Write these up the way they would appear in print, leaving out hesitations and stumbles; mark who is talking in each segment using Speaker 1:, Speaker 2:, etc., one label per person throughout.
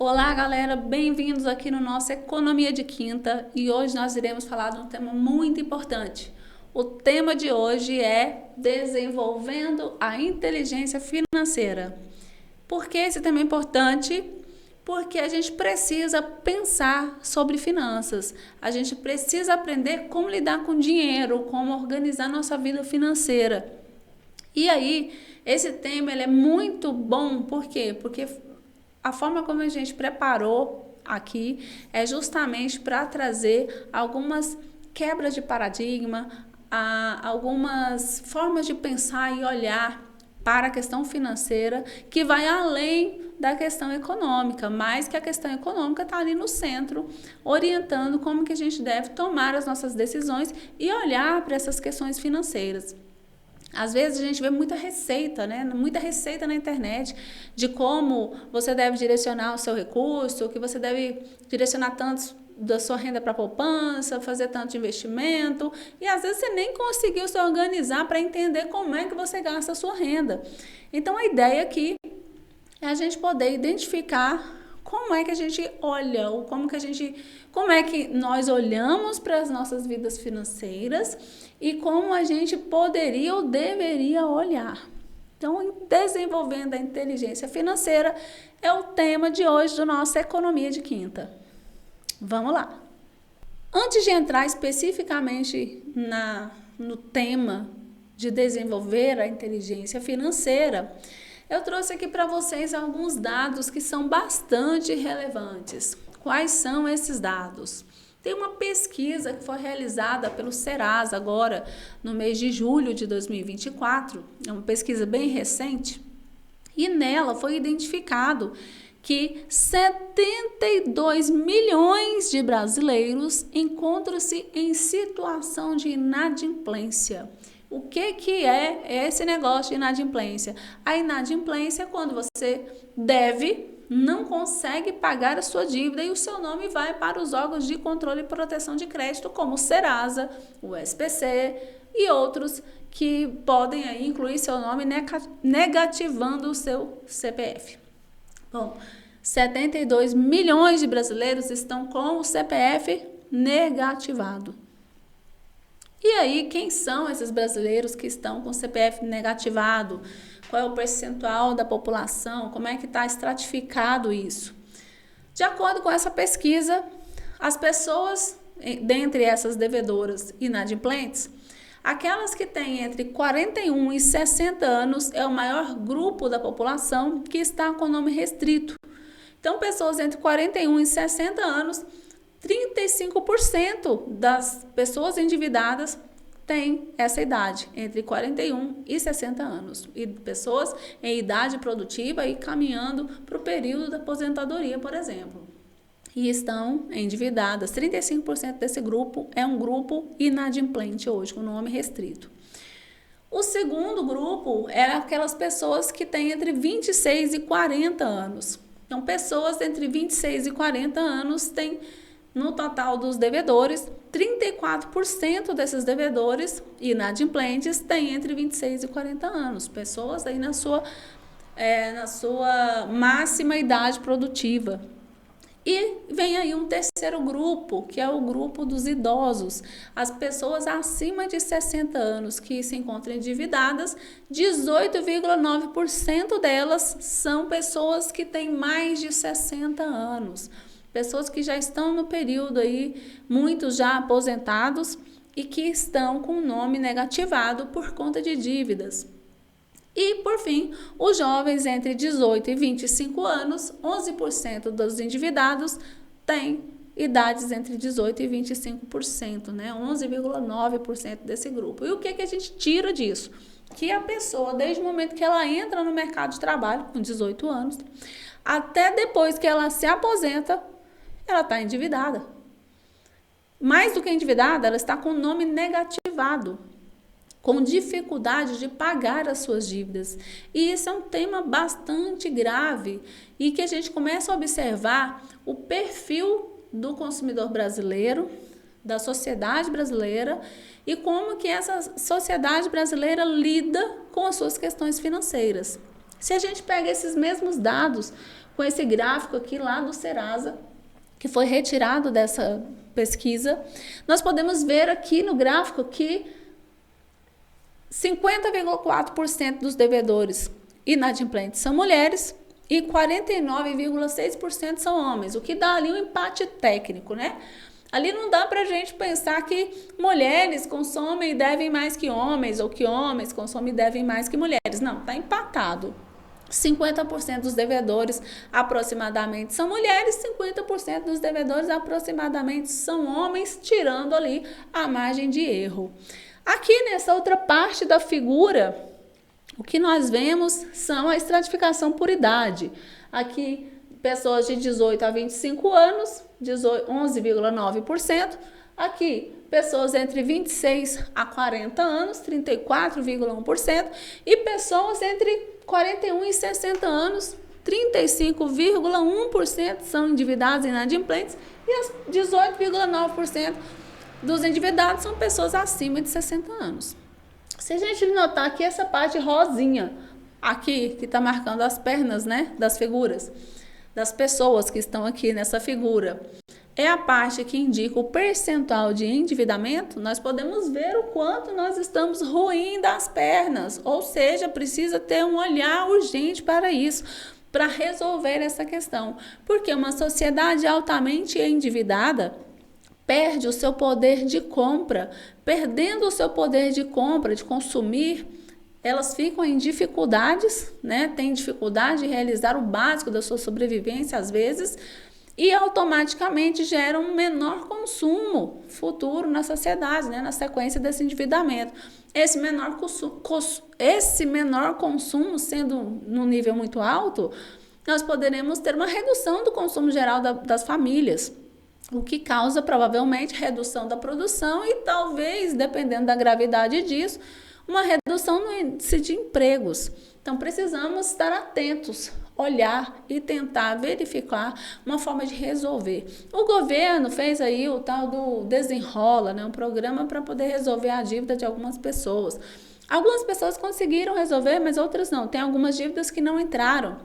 Speaker 1: Olá, galera, bem-vindos aqui no nosso Economia de Quinta e hoje nós iremos falar de um tema muito importante. O tema de hoje é desenvolvendo a inteligência financeira. Por que esse tema é importante? Porque a gente precisa pensar sobre finanças, a gente precisa aprender como lidar com dinheiro, como organizar nossa vida financeira. E aí, esse tema ele é muito bom, por quê? Porque a forma como a gente preparou aqui é justamente para trazer algumas quebras de paradigma, algumas formas de pensar e olhar para a questão financeira que vai além da questão econômica, mas que a questão econômica está ali no centro, orientando como que a gente deve tomar as nossas decisões e olhar para essas questões financeiras. Às vezes a gente vê muita receita, né? Muita receita na internet de como você deve direcionar o seu recurso, que você deve direcionar tanto da sua renda para poupança, fazer tanto de investimento, e às vezes você nem conseguiu se organizar para entender como é que você gasta a sua renda. Então a ideia aqui é a gente poder identificar como é que a gente olha, ou como é que nós olhamos para as nossas vidas financeiras e como a gente poderia ou deveria olhar. Então, desenvolvendo a inteligência financeira é o tema de hoje do nosso Economia de Quinta. Vamos lá. Antes de entrar especificamente no tema de desenvolver a inteligência financeira, eu trouxe aqui para vocês alguns dados que são bastante relevantes. Quais são esses dados? Tem uma pesquisa que foi realizada pelo Serasa agora no mês de julho de 2024, é uma pesquisa bem recente, e nela foi identificado que 72 milhões de brasileiros encontram-se em situação de inadimplência. O que é esse negócio de inadimplência? A inadimplência é quando você deve, não consegue pagar a sua dívida e o seu nome vai para os órgãos de controle e proteção de crédito, como o Serasa, o SPC e outros que podem aí incluir seu nome negativando o seu CPF. Bom, 72 milhões de brasileiros estão com o CPF negativado. E aí, quem são esses brasileiros que estão com o CPF negativado? Qual é o percentual da população? Como é que está estratificado isso? De acordo com essa pesquisa, as pessoas, dentre essas devedoras inadimplentes, aquelas que têm entre 41 e 60 anos é o maior grupo da população que está com nome restrito. Então, pessoas entre 41 e 60 anos, 35% das pessoas endividadas têm essa idade, entre 41 e 60 anos. E pessoas em idade produtiva e caminhando para o período da aposentadoria, por exemplo. E estão endividadas. 35% desse grupo é um grupo inadimplente hoje, com nome restrito. O segundo grupo é aquelas pessoas que têm entre 26 e 40 anos. Então, pessoas entre 26 e 40 anos têm, no total dos devedores, 34% desses devedores inadimplentes têm entre 26 e 40 anos. Pessoas aí na sua máxima idade produtiva. E vem aí um terceiro grupo, que é o grupo dos idosos. As pessoas acima de 60 anos que se encontram endividadas, 18,9% delas são pessoas que têm mais de 60 anos. Pessoas que já estão no período aí, muitos já aposentados e que estão com o nome negativado por conta de dívidas. E, por fim, os jovens entre 18 e 25 anos, 11% dos endividados têm idades entre 18 e 25%, né? 11,9% desse grupo. E o que a gente tira disso? Que a pessoa, desde o momento que ela entra no mercado de trabalho, com 18 anos, até depois que ela se aposenta, ela está endividada. Mais do que endividada, ela está com o nome negativado, com dificuldade de pagar as suas dívidas. E isso é um tema bastante grave e que a gente começa a observar o perfil do consumidor brasileiro, da sociedade brasileira e como que essa sociedade brasileira lida com as suas questões financeiras. Se a gente pega esses mesmos dados com esse gráfico aqui lá do Serasa, que foi retirado dessa pesquisa, nós podemos ver aqui no gráfico que 50,4% dos devedores inadimplentes são mulheres e 49,6% são homens, o que dá ali um empate técnico, né? Ali não dá pra gente pensar que mulheres consomem e devem mais que homens, ou que homens consomem e devem mais que mulheres. Não, tá empatado. 50% dos devedores aproximadamente são mulheres, 50% dos devedores aproximadamente são homens, tirando ali a margem de erro. Aqui nessa outra parte da figura, o que nós vemos são a estratificação por idade. Aqui, pessoas de 18 a 25 anos, 11,9%. Aqui, pessoas entre 26 a 40 anos, 34,1%. E pessoas entre 41 e 60 anos, 35,1% são endividados e inadimplentes. E as 18,9% dos endividados são pessoas acima de 60 anos. Se a gente notar aqui essa parte rosinha, aqui que está marcando as pernas, né, das figuras, das pessoas que estão aqui nessa figura, é a parte que indica o percentual de endividamento, nós podemos ver o quanto nós estamos ruim das pernas, ou seja, precisa ter um olhar urgente para isso, para resolver essa questão, porque uma sociedade altamente endividada perde o seu poder de compra. Perdendo o seu poder de compra, de consumir, elas ficam em dificuldades, né? Tem dificuldade de realizar o básico da sua sobrevivência, às vezes, e automaticamente geram um menor consumo futuro na sociedade, né? Na sequência desse endividamento. Esse menor consumo sendo num nível muito alto, nós poderemos ter uma redução do consumo geral das famílias, o que causa provavelmente redução da produção e talvez, dependendo da gravidade disso, uma redução no índice de empregos. Então precisamos estar atentos, olhar e tentar verificar uma forma de resolver. O governo fez aí o tal do Desenrola, né, um programa para poder resolver a dívida de algumas pessoas. Algumas pessoas conseguiram resolver, mas outras não. Tem algumas dívidas que não entraram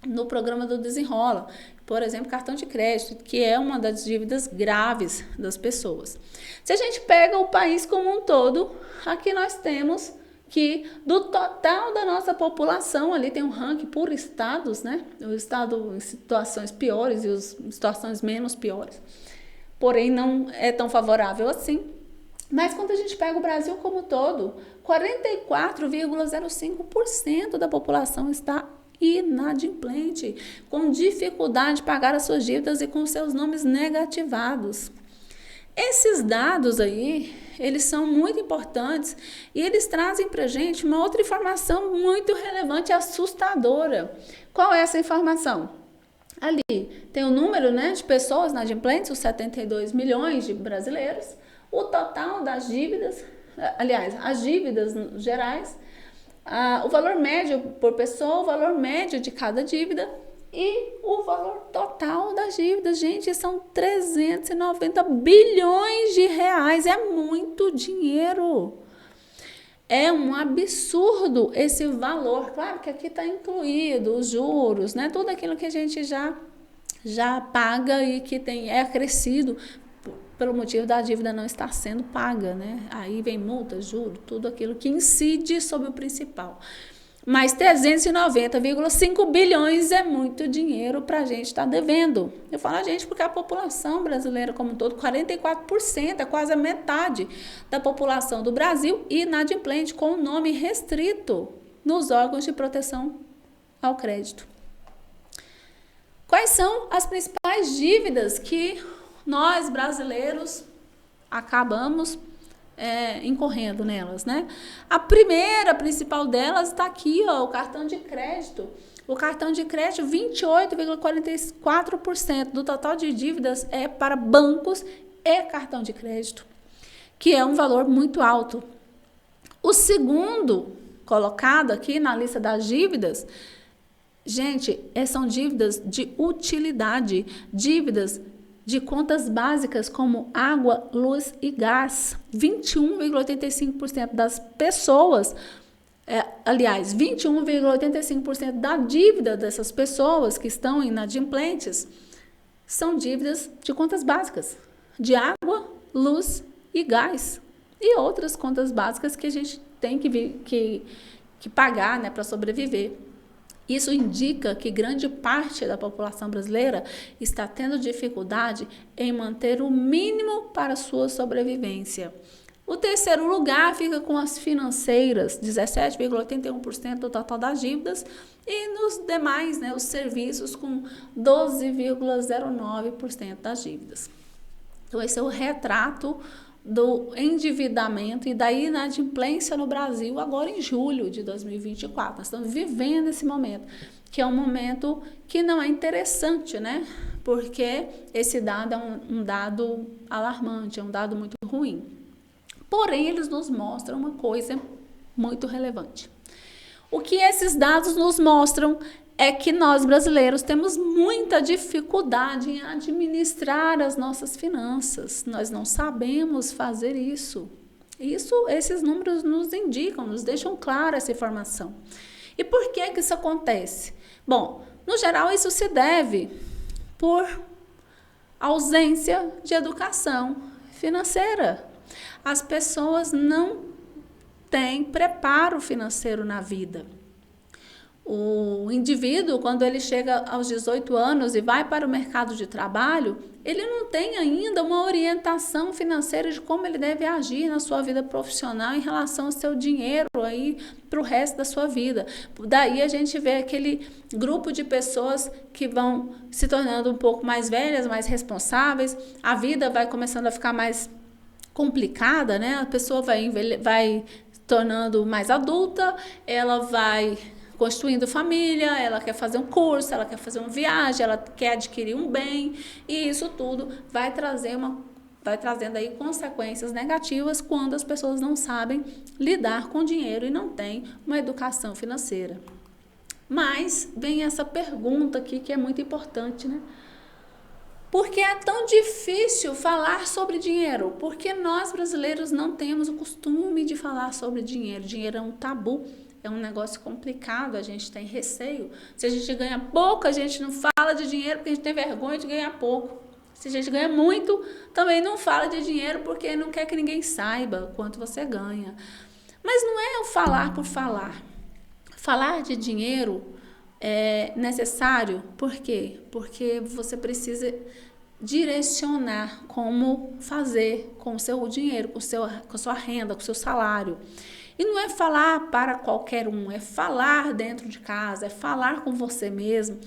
Speaker 1: no programa do Desenrola. Por exemplo, cartão de crédito, que é uma das dívidas graves das pessoas. Se a gente pega o país como um todo, aqui nós temos que do total da nossa população, ali tem um ranking por estados, né? O estado em situações piores e as situações menos piores. Porém, não é tão favorável assim. Mas quando a gente pega o Brasil como um todo, 44,05% da população está inadimplente, com dificuldade de pagar as suas dívidas e com seus nomes negativados. Esses dados aí, eles são muito importantes e eles trazem para a gente uma outra informação muito relevante e assustadora. Qual é essa informação? Ali tem o número, né, de pessoas inadimplentes, os 72 milhões de brasileiros, o total das dívidas, aliás, as dívidas gerais, o valor médio por pessoa, o valor médio de cada dívida e o valor total das dívidas. Gente, são 390 bilhões de reais, é muito dinheiro. É um absurdo esse valor. Claro que aqui está incluído os juros, né? Tudo aquilo que a gente já paga e que é acrescido pelo motivo da dívida não estar sendo paga, né? Aí vem multa, juro, tudo aquilo que incide sobre o principal. Mas 390,5 bilhões é muito dinheiro para a gente estar devendo. Eu falo a gente porque a população brasileira como um todo, 44%, é quase a metade da população do Brasil inadimplente, com o nome restrito nos órgãos de proteção ao crédito. Quais são as principais dívidas que nós, brasileiros, acabamos incorrendo nelas, né? A primeira, principal delas, está aqui, ó, o cartão de crédito. O cartão de crédito, 28,44% do total de dívidas é para bancos e cartão de crédito, que é um valor muito alto. O segundo colocado aqui na lista das dívidas, gente, são dívidas de utilidade, dívidas de contas básicas como água, luz e gás. 21,85% das pessoas aliás, 21,85% da dívida dessas pessoas que estão inadimplentes são dívidas de contas básicas, de água, luz e gás, e outras contas básicas que a gente tem que pagar, né, para sobreviver. Isso indica que grande parte da população brasileira está tendo dificuldade em manter o mínimo para a sua sobrevivência. O terceiro lugar fica com as financeiras, 17,81% do total das dívidas, e nos demais, né, os serviços, com 12,09% das dívidas. Então, esse é o retrato do endividamento e da inadimplência no Brasil agora em julho de 2024. Nós estamos vivendo esse momento, que é um momento que não é interessante, né? Porque esse dado é um dado alarmante, é um dado muito ruim. Porém, eles nos mostram uma coisa muito relevante. O que esses dados nos mostram é que nós brasileiros temos muita dificuldade em administrar as nossas finanças. Nós não sabemos fazer isso. Esses números nos indicam, nos deixam clara essa informação. E por que isso acontece? Bom, no geral isso se deve por ausência de educação financeira. As pessoas não têm preparo financeiro na vida. O indivíduo, quando ele chega aos 18 anos e vai para o mercado de trabalho, ele não tem ainda uma orientação financeira de como ele deve agir na sua vida profissional em relação ao seu dinheiro aí para o resto da sua vida. Daí a gente vê aquele grupo de pessoas que vão se tornando um pouco mais velhas, mais responsáveis, a vida vai começando a ficar mais complicada, né? A pessoa vai tornando mais adulta, ela vai construindo família, ela quer fazer um curso, ela quer fazer uma viagem, ela quer adquirir um bem, e isso tudo vai trazendo aí consequências negativas quando as pessoas não sabem lidar com dinheiro e não têm uma educação financeira. Mas vem essa pergunta aqui que é muito importante, né? Por que é tão difícil falar sobre dinheiro? Porque nós brasileiros não temos o costume de falar sobre dinheiro. Dinheiro é um tabu. É um negócio complicado, a gente tem receio. Se a gente ganha pouco, a gente não fala de dinheiro porque a gente tem vergonha de ganhar pouco. Se a gente ganha muito, também não fala de dinheiro porque não quer que ninguém saiba quanto você ganha. Mas não é o falar por falar. Falar de dinheiro é necessário, por quê? Porque você precisa direcionar como fazer com o seu dinheiro, com a sua renda, com o seu salário. E não é falar para qualquer um, é falar dentro de casa, é falar com você mesmo,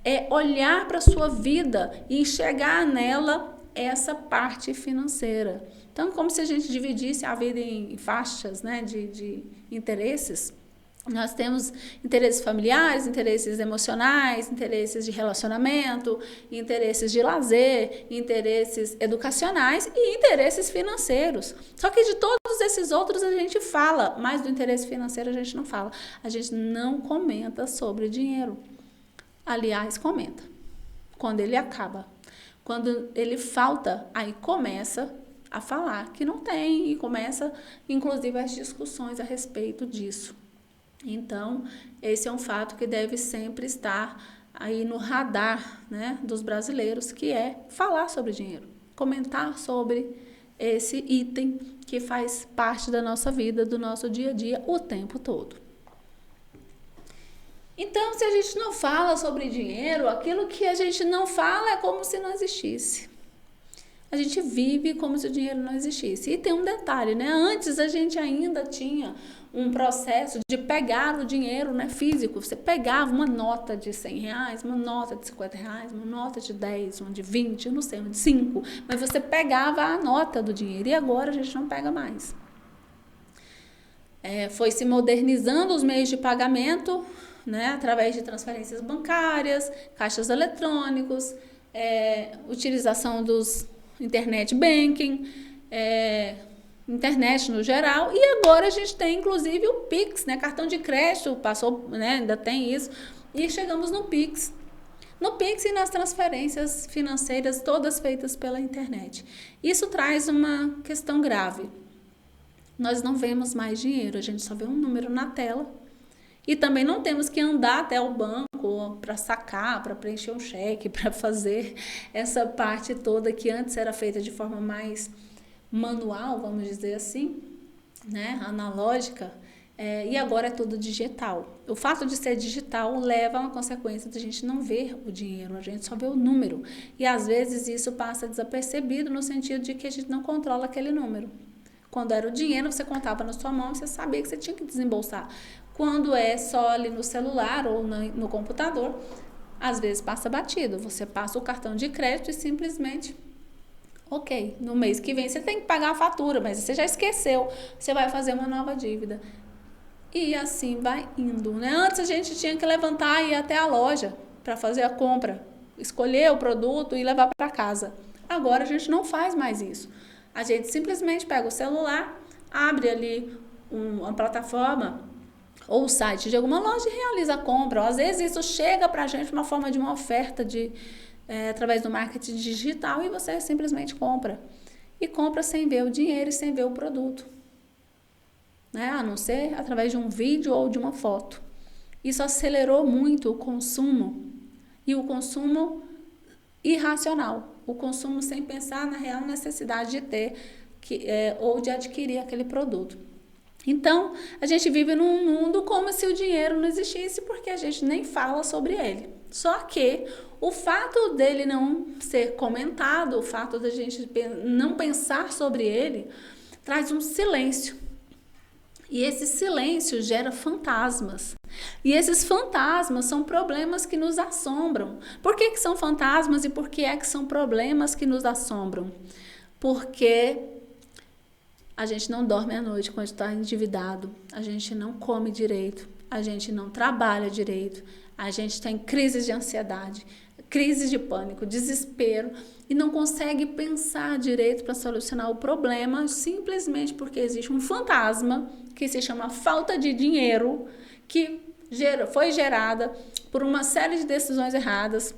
Speaker 1: é olhar para a sua vida e enxergar nela essa parte financeira. Então, como se a gente dividisse a vida em faixas, né, de interesses. Nós temos interesses familiares, interesses emocionais, interesses de relacionamento, interesses de lazer, interesses educacionais e interesses financeiros. Só que de todos esses outros a gente fala, mas do interesse financeiro a gente não fala. A gente não comenta sobre dinheiro. Aliás, comenta. Quando ele acaba. Quando ele falta, aí começa a falar que não tem e começa, inclusive, as discussões a respeito disso. Então, esse é um fato que deve sempre estar aí no radar, né, dos brasileiros, que é falar sobre dinheiro, comentar sobre esse item que faz parte da nossa vida, do nosso dia a dia, o tempo todo. Então, se a gente não fala sobre dinheiro, aquilo que a gente não fala é como se não existisse. A gente vive como se o dinheiro não existisse. E tem um detalhe, né? Antes a gente ainda tinha um processo de pegar o dinheiro, né, físico. Você pegava uma nota de R$100, uma nota de R$50, uma nota de 10, uma de 20, eu não sei, uma de 5. Mas você pegava a nota do dinheiro e agora a gente não pega mais. Foi se modernizando os meios de pagamento, né, através de transferências bancárias, caixas eletrônicos, utilização dos internet banking, internet no geral, e agora a gente tem inclusive o Pix, né? Cartão de crédito passou, né? Ainda tem isso, e chegamos no Pix. No Pix e nas transferências financeiras todas feitas pela internet. Isso traz uma questão grave. nós não vemos mais dinheiro, a gente só vê um número na tela. E também não temos que andar até o banco para sacar, para preencher um cheque, para fazer essa parte toda que antes era feita de forma mais manual, vamos dizer assim, né, analógica, e agora é tudo digital. O fato de ser digital leva a uma consequência de a gente não ver o dinheiro, a gente só vê o número. E às vezes isso passa desapercebido no sentido de que a gente não controla aquele número. Quando era o dinheiro, você contava na sua mão, você sabia que você tinha que desembolsar. Quando é só ali no celular ou no computador, às vezes passa batido. Você passa o cartão de crédito e simplesmente, ok, no mês que vem você tem que pagar a fatura, mas você já esqueceu, você vai fazer uma nova dívida. E assim vai indo, né? Antes a gente tinha que levantar e ir até a loja para fazer a compra, escolher o produto e levar para casa. Agora a gente não faz mais isso. A gente simplesmente pega o celular, abre ali uma plataforma ou o site de alguma loja e realiza a compra. Ou, às vezes isso chega para a gente na forma de uma oferta através do marketing digital e você simplesmente compra. E compra sem ver o dinheiro e sem ver o produto, né? A não ser através de um vídeo ou de uma foto. Isso acelerou muito o consumo e o consumo irracional, o consumo sem pensar na real necessidade de ter ou de adquirir aquele produto. Então, a gente vive num mundo como se o dinheiro não existisse porque a gente nem fala sobre ele. Só que o fato dele não ser comentado, o fato da gente não pensar sobre ele, traz um silêncio. E esse silêncio gera fantasmas. E esses fantasmas são problemas que nos assombram. Por que são fantasmas e por que é que são problemas que nos assombram? Porque a gente não dorme à noite quando está endividado, a gente não come direito, a gente não trabalha direito, a gente tem crises de ansiedade, crises de pânico, desespero e não consegue pensar direito para solucionar o problema simplesmente porque existe um fantasma que se chama falta de dinheiro que foi gerada por uma série de decisões erradas,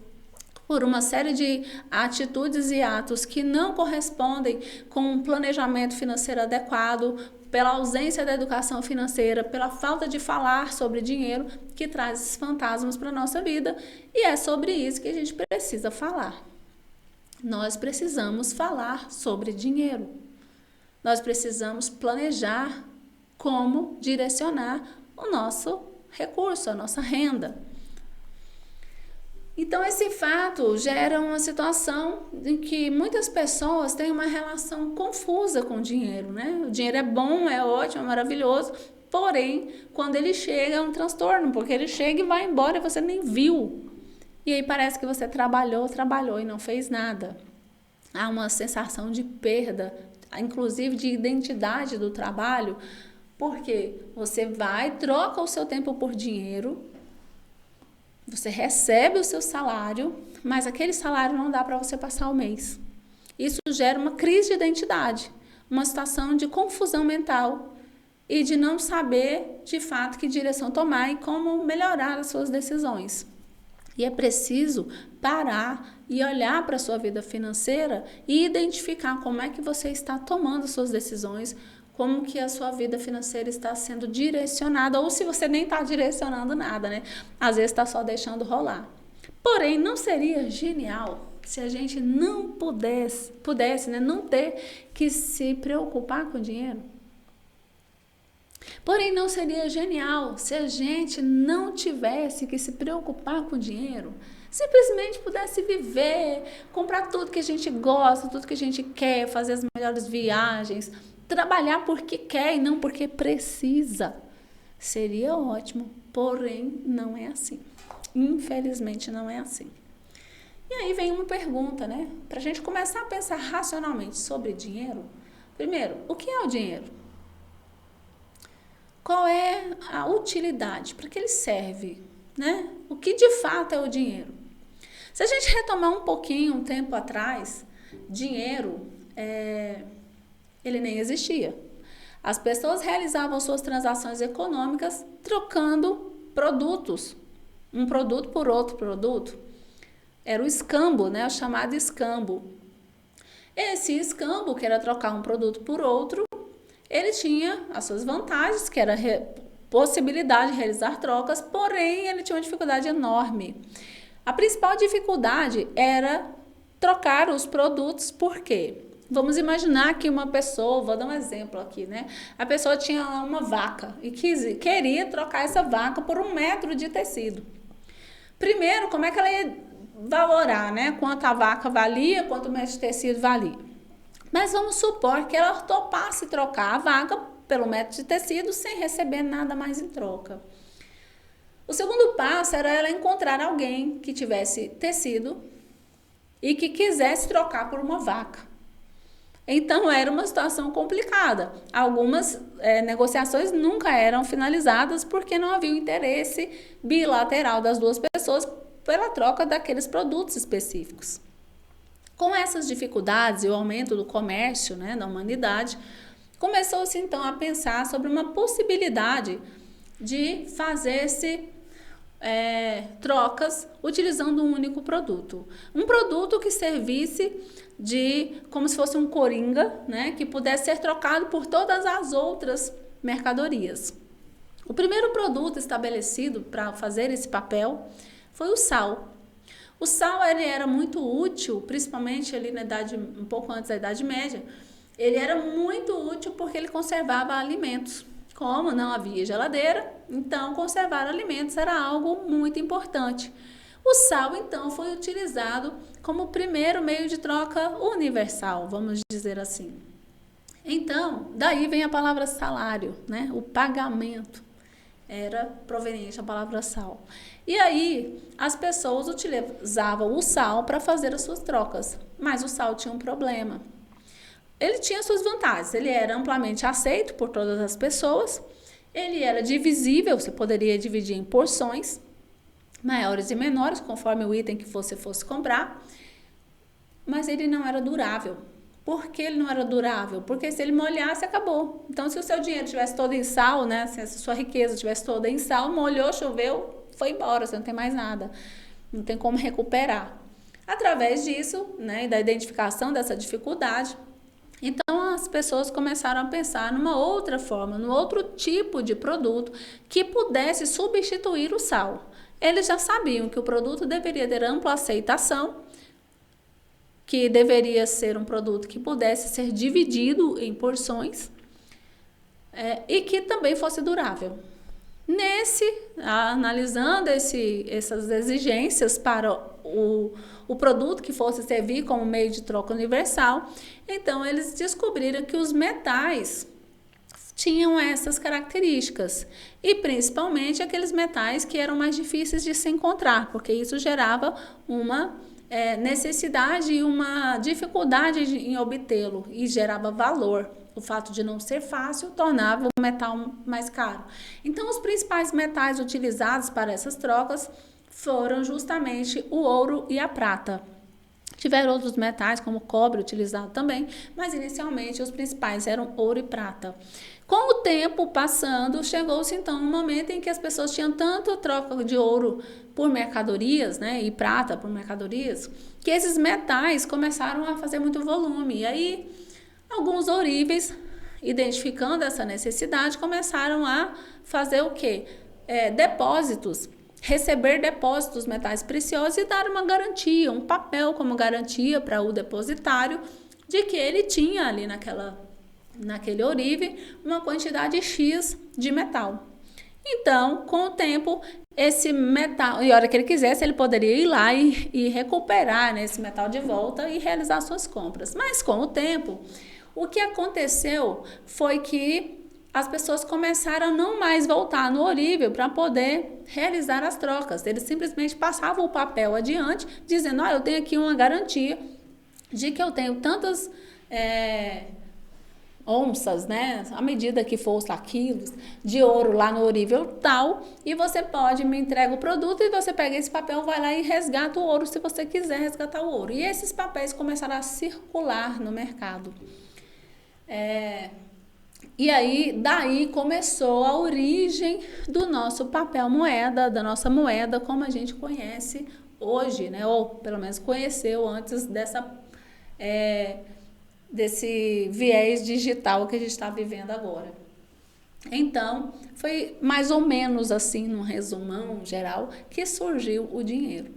Speaker 1: por uma série de atitudes e atos que não correspondem com um planejamento financeiro adequado, pela ausência da educação financeira, pela falta de falar sobre dinheiro, que traz esses fantasmas para a nossa vida. E é sobre isso que a gente precisa falar. Nós precisamos falar sobre dinheiro. Nós precisamos planejar como direcionar o nosso recurso, a nossa renda. Então, esse fato gera uma situação em que muitas pessoas têm uma relação confusa com o dinheiro, né? O dinheiro é bom, é ótimo, é maravilhoso, porém, quando ele chega é um transtorno, porque ele chega e vai embora e você nem viu. E aí parece que você trabalhou e não fez nada. Há uma sensação de perda, inclusive de identidade do trabalho, porque você vai, troca o seu tempo por dinheiro, você recebe o seu salário, mas aquele salário não dá para você passar o mês. Isso gera uma crise de identidade, uma situação de confusão mental e de não saber, de fato, que direção tomar e como melhorar as suas decisões. E é preciso parar e olhar para a sua vida financeira e identificar como é que você está tomando suas decisões, como que a sua vida financeira está sendo direcionada, ou se você nem está direcionando nada, né? Às vezes está só deixando rolar. Porém, não seria genial se a gente não pudesse, né, não ter que se preocupar com dinheiro? Porém, não seria genial se a gente não tivesse que se preocupar com dinheiro? Simplesmente pudesse viver, comprar tudo que a gente gosta, tudo que a gente quer, fazer as melhores viagens, trabalhar porque quer e não porque precisa. Seria ótimo, porém não é assim. Infelizmente não é assim. E aí vem uma pergunta, né? Para a gente começar a pensar racionalmente sobre dinheiro. Primeiro, o que é o dinheiro? Qual é a utilidade? Para que ele serve? Né? O que de fato é o dinheiro? Se a gente retomar um tempo atrás, dinheiro ele nem existia. As pessoas realizavam suas transações econômicas trocando produtos, um produto por outro produto. Era o escambo, né? O chamado escambo. Esse escambo, que era trocar um produto por outro, ele tinha as suas vantagens, que era possibilidade de realizar trocas, porém ele tinha uma dificuldade enorme. A principal dificuldade era trocar os produtos, por quê? Vamos imaginar que uma pessoa, vou dar um exemplo aqui, né? A pessoa tinha uma vaca e queria trocar essa vaca por 1 metro de tecido. Primeiro, como é que ela ia valorar, né? Quanto a vaca valia, quanto o metro de tecido valia. Mas vamos supor que ela topasse trocar a vaca pelo metro de tecido sem receber nada mais em troca. O segundo passo era ela encontrar alguém que tivesse tecido e que quisesse trocar por uma vaca. Então era uma situação complicada. Algumas negociações nunca eram finalizadas porque não havia um interesse bilateral das duas pessoas pela troca daqueles produtos específicos. Com essas dificuldades e o aumento do comércio, né, da humanidade, começou-se então a pensar sobre uma possibilidade de fazer-se trocas utilizando um único produto. Um produto que servisse como se fosse um coringa, né, que pudesse ser trocado por todas as outras mercadorias. O primeiro produto estabelecido para fazer esse papel foi o sal. O sal ele era muito útil, principalmente ali na idade, um pouco antes da Idade Média. Ele era muito útil porque ele conservava alimentos. Como não havia geladeira, então conservar alimentos era algo muito importante. O sal, então, foi utilizado como o primeiro meio de troca universal, vamos dizer assim. Então, daí vem a palavra salário, né? O pagamento era proveniente da palavra sal. E aí, as pessoas utilizavam o sal para fazer as suas trocas, mas o sal tinha um problema. Ele tinha suas vantagens, ele era amplamente aceito por todas as pessoas, ele era divisível, você poderia dividir em porções, maiores e menores, conforme o item que você fosse comprar, mas ele não era durável. Por que ele não era durável? Porque se ele molhasse, acabou. Então, se o seu dinheiro estivesse todo em sal, né, se a sua riqueza estivesse toda em sal, molhou, choveu, foi embora, você não tem mais nada. Não tem como recuperar. Através disso, né, da identificação dessa dificuldade, então as pessoas começaram a pensar numa outra forma, num outro tipo de produto que pudesse substituir o sal. Eles já sabiam que o produto deveria ter ampla aceitação, que deveria ser um produto que pudesse ser dividido em porções e que também fosse durável. Analisando essas exigências para o produto que fosse servir como meio de troca universal, então eles descobriram que os metais tinham essas características e principalmente aqueles metais que eram mais difíceis de se encontrar, porque isso gerava uma necessidade e uma dificuldade em obtê-lo e gerava valor. O fato de não ser fácil tornava o metal mais caro. Então, os principais metais utilizados para essas trocas foram justamente o ouro e a prata. Tiveram outros metais, como o cobre utilizado também, mas inicialmente os principais eram ouro e prata. Com o tempo passando, chegou-se então um momento em que as pessoas tinham tanto troca de ouro por mercadorias, né, e prata por mercadorias, que esses metais começaram a fazer muito volume. E aí, alguns ouríveis, identificando essa necessidade, começaram a fazer o quê? Depósitos. Receber depósitos metais preciosos e dar uma garantia, um papel como garantia para o depositário de que ele tinha ali naquele ourive uma quantidade X de metal. Então, com o tempo, esse metal, e a hora que ele quisesse, ele poderia ir lá e recuperar, né, esse metal de volta e realizar suas compras. Mas com o tempo, o que aconteceu foi que as pessoas começaram a não mais voltar no ourive para poder realizar as trocas. Eles simplesmente passavam o papel adiante, dizendo, eu tenho aqui uma garantia de que eu tenho tantas onças, né, à medida que for lá, quilos de ouro lá no ourível tal, e você me entrega o produto e você pega esse papel, vai lá e resgata o ouro se você quiser resgatar o ouro. E esses papéis começaram a circular no mercado. E aí, daí começou a origem do nosso papel moeda, da nossa moeda, como a gente conhece hoje, né? Ou pelo menos conheceu antes desse viés digital que a gente está vivendo agora. Então, foi mais ou menos assim, num resumão geral, que surgiu o dinheiro.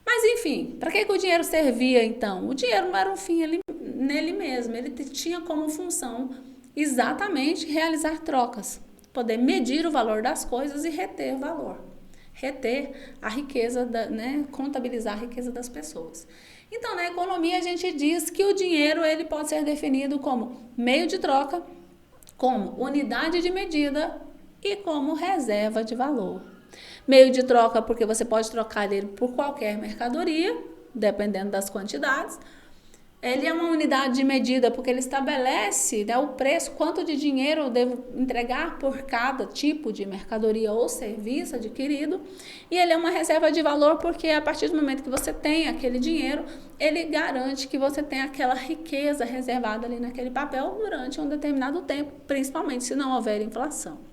Speaker 1: Mas, enfim, para que o dinheiro servia, então? O dinheiro não era um fim nele mesmo, ele tinha como função exatamente realizar trocas, poder medir o valor das coisas e reter o valor. Reter a riqueza, contabilizar a riqueza das pessoas. Então, na economia, a gente diz que o dinheiro ele pode ser definido como meio de troca, como unidade de medida e como reserva de valor. Meio de troca porque você pode trocar ele por qualquer mercadoria, dependendo das quantidades. Ele é uma unidade de medida porque ele estabelece o preço, quanto de dinheiro eu devo entregar por cada tipo de mercadoria ou serviço adquirido. E ele é uma reserva de valor porque a partir do momento que você tem aquele dinheiro, ele garante que você tem aquela riqueza reservada ali naquele papel durante um determinado tempo, principalmente se não houver inflação.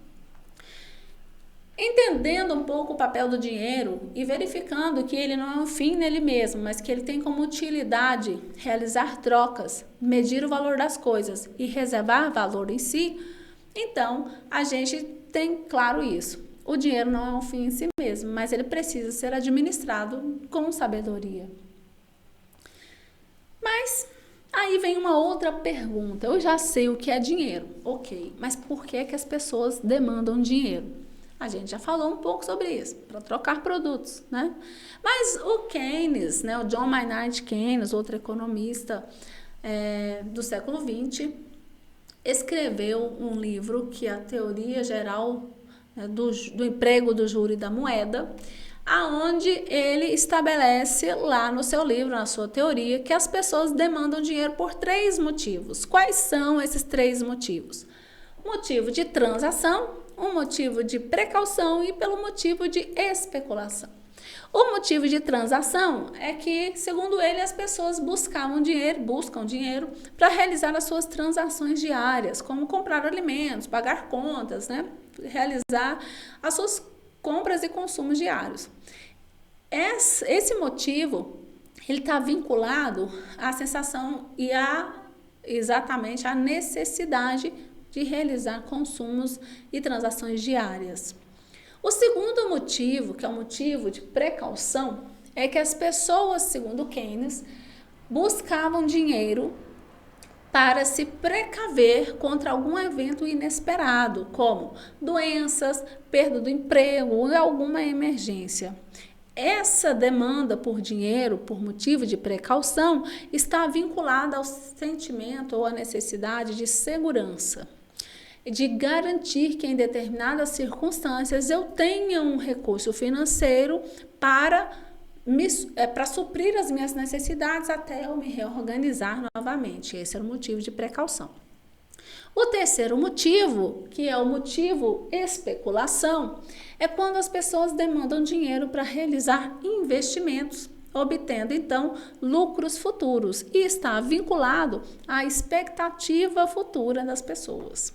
Speaker 1: Entendendo um pouco o papel do dinheiro e verificando que ele não é um fim nele mesmo, mas que ele tem como utilidade realizar trocas, medir o valor das coisas e reservar valor em si, então a gente tem claro isso. O dinheiro não é um fim em si mesmo, mas ele precisa ser administrado com sabedoria. Mas aí vem uma outra pergunta. Eu já sei o que é dinheiro, ok, mas por que as pessoas demandam dinheiro? A gente já falou um pouco sobre isso, para trocar produtos, né? Mas o Keynes, o John Maynard Keynes, outro economista do século XX, escreveu um livro que é a Teoria Geral do Emprego, do Juro e da Moeda, aonde ele estabelece lá no seu livro, na sua teoria, que as pessoas demandam dinheiro por 3 motivos. Quais são esses 3 motivos? Motivo de transação, um motivo de precaução e pelo motivo de especulação. O motivo de transação é que, segundo ele, as pessoas buscam dinheiro para realizar as suas transações diárias, como comprar alimentos, pagar contas, realizar as suas compras e consumos diários. Esse motivo, ele está vinculado à sensação e exatamente à necessidade de realizar consumos e transações diárias. O segundo motivo, que é o motivo de precaução, é que as pessoas, segundo Keynes, buscavam dinheiro para se precaver contra algum evento inesperado, como doenças, perda do emprego ou alguma emergência. Essa demanda por dinheiro, por motivo de precaução, está vinculada ao sentimento ou à necessidade de segurança, de garantir que em determinadas circunstâncias eu tenha um recurso financeiro para suprir as minhas necessidades até eu me reorganizar novamente. Esse era o motivo de precaução. O terceiro motivo, que é o motivo especulação, é quando as pessoas demandam dinheiro para realizar investimentos, obtendo então lucros futuros, e está vinculado à expectativa futura das pessoas.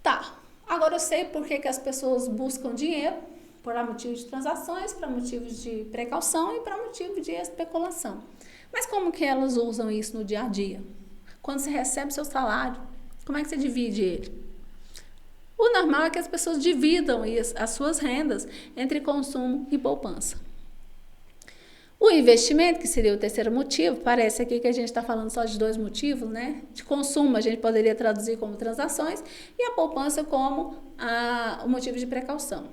Speaker 1: Tá, agora eu sei por que as pessoas buscam dinheiro, para motivos de transações, para motivos de precaução e para motivos de especulação. Mas como que elas usam isso no dia a dia? Quando você recebe seu salário, como é que você divide ele? O normal é que as pessoas dividam as suas rendas entre consumo e poupança. O investimento, que seria o terceiro motivo, parece aqui que a gente está falando só de 2 motivos, De consumo, a gente poderia traduzir como transações, e a poupança como o motivo de precaução.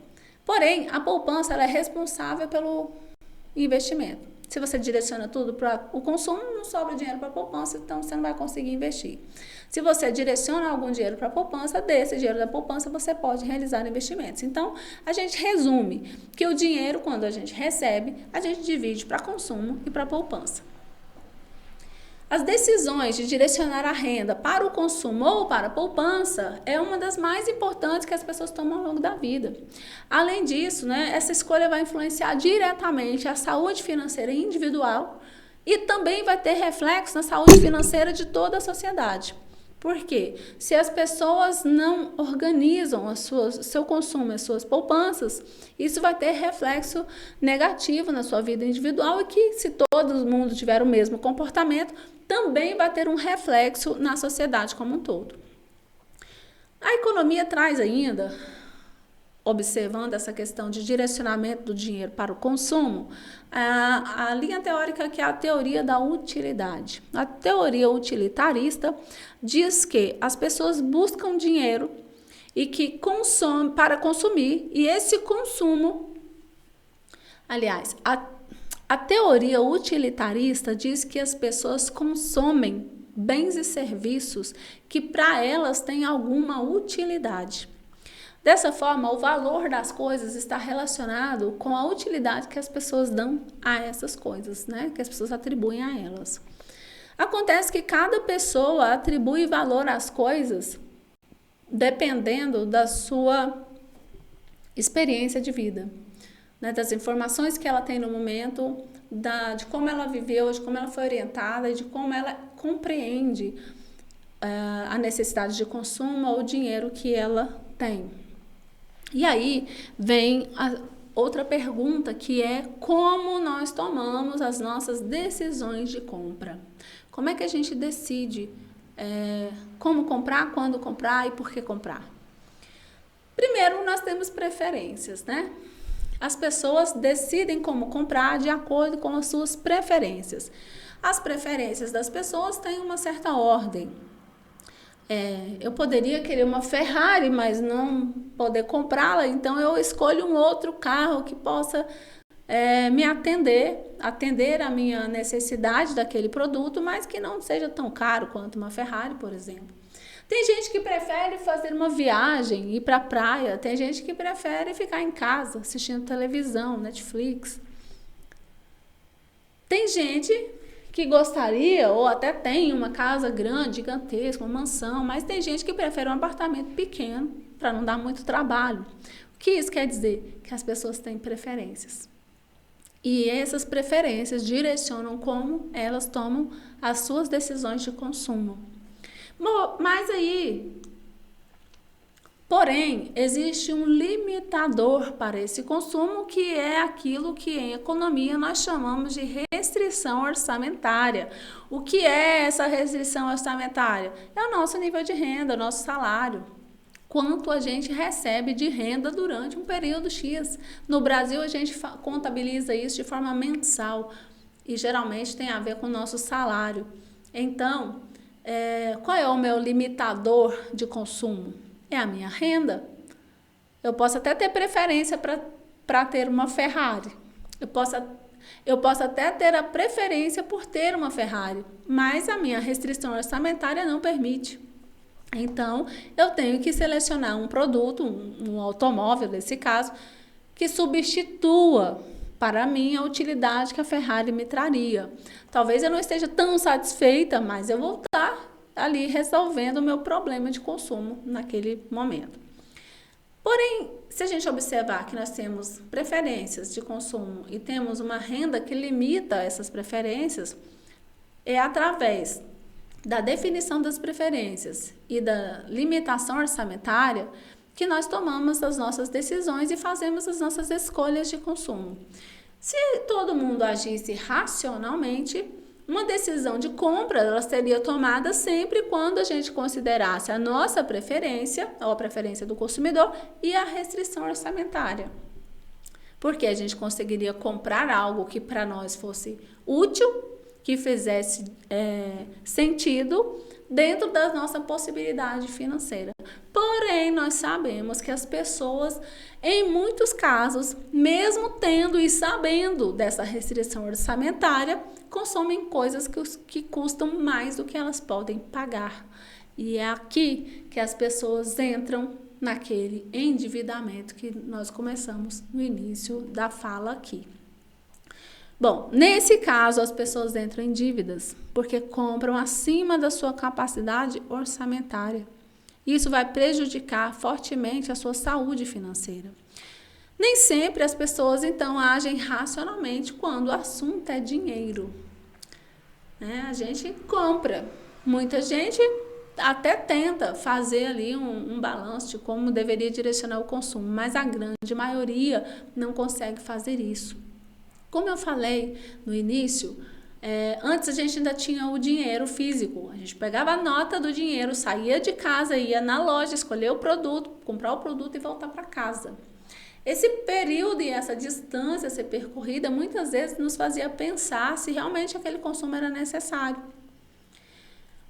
Speaker 1: Porém, a poupança ela é responsável pelo investimento. Se você direciona tudo para o consumo, não sobra dinheiro para a poupança, então você não vai conseguir investir. Se você direciona algum dinheiro para a poupança, desse dinheiro da poupança você pode realizar investimentos. Então, a gente resume que o dinheiro, quando a gente recebe, a gente divide para consumo e para poupança. As decisões de direcionar a renda para o consumo ou para a poupança é uma das mais importantes que as pessoas tomam ao longo da vida. Além disso, essa escolha vai influenciar diretamente a saúde financeira individual e também vai ter reflexo na saúde financeira de toda a sociedade. Por quê? Se as pessoas não organizam seu consumo, as suas poupanças, isso vai ter reflexo negativo na sua vida individual e que, se todo mundo tiver o mesmo comportamento, também vai ter um reflexo na sociedade como um todo. A economia traz ainda, observando essa questão de direcionamento do dinheiro para o consumo, a linha teórica que é a teoria da utilidade. A teoria utilitarista diz que as pessoas buscam dinheiro e que consomem para consumir, e esse consumo, aliás, a teoria utilitarista diz que as pessoas consomem bens e serviços que para elas têm alguma utilidade. Dessa forma, o valor das coisas está relacionado com a utilidade que as pessoas dão a essas coisas, né? Que as pessoas atribuem a elas. Acontece que cada pessoa atribui valor às coisas dependendo da sua experiência de vida, né? Das informações que ela tem no momento, de como ela viveu, de como ela foi orientada e de como ela compreende a necessidade de consumo ou o dinheiro que ela tem. E aí vem a outra pergunta, que é como nós tomamos as nossas decisões de compra. Como é que a gente decide como comprar, quando comprar e por que comprar? Primeiro, nós temos preferências, né? As pessoas decidem como comprar de acordo com as suas preferências. As preferências das pessoas têm uma certa ordem. Eu poderia querer uma Ferrari, mas não poder comprá-la, então eu escolho um outro carro que possa me atender a minha necessidade daquele produto, mas que não seja tão caro quanto uma Ferrari, por exemplo. Tem gente que prefere fazer uma viagem, ir para a praia, tem gente que prefere ficar em casa assistindo televisão, Netflix. Tem gente que gostaria ou até tem uma casa grande, gigantesca, uma mansão, mas tem gente que prefere um apartamento pequeno para não dar muito trabalho. O que isso quer dizer? Que as pessoas têm preferências. E essas preferências direcionam como elas tomam as suas decisões de consumo. Mas aí, porém, existe um limitador para esse consumo, que é aquilo que em economia nós chamamos de restrição orçamentária. O que é essa restrição orçamentária? É o nosso nível de renda, o nosso salário. Quanto a gente recebe de renda durante um período X. No Brasil, a gente contabiliza isso de forma mensal e geralmente tem a ver com o nosso salário. Então, qual é o meu limitador de consumo? É a minha renda. Eu posso até ter preferência para ter uma Ferrari. Eu posso até ter a preferência por ter uma Ferrari, mas a minha restrição orçamentária não permite. Então, eu tenho que selecionar um produto, um automóvel, nesse caso, que substitua para mim a utilidade que a Ferrari me traria. Talvez eu não esteja tão satisfeita, mas eu vou estar ali resolvendo o meu problema de consumo naquele momento. Porém, se a gente observar que nós temos preferências de consumo e temos uma renda que limita essas preferências, é através da definição das preferências e da limitação orçamentária que nós tomamos as nossas decisões e fazemos as nossas escolhas de consumo. Se todo mundo agisse racionalmente, uma decisão de compra ela seria tomada sempre quando a gente considerasse a nossa preferência, ou a preferência do consumidor, e a restrição orçamentária. Porque a gente conseguiria comprar algo que para nós fosse útil, que fizesse sentido dentro da nossa possibilidade financeira. Porém, nós sabemos que as pessoas, em muitos casos, mesmo tendo e sabendo dessa restrição orçamentária, consomem coisas que custam mais do que elas podem pagar. E é aqui que as pessoas entram naquele endividamento que nós começamos no início da fala aqui. Bom, nesse caso, as pessoas entram em dívidas porque compram acima da sua capacidade orçamentária. Isso vai prejudicar fortemente a sua saúde financeira. Nem sempre as pessoas, então, agem racionalmente quando o assunto é dinheiro. A gente compra. Muita gente até tenta fazer ali um balanço de como deveria direcionar o consumo, mas a grande maioria não consegue fazer isso. Como eu falei no início, antes a gente ainda tinha o dinheiro físico. A gente pegava a nota do dinheiro, saía de casa, ia na loja, escolher o produto, comprar o produto e voltar para casa. Esse período e essa distância a ser percorrida muitas vezes nos fazia pensar se realmente aquele consumo era necessário.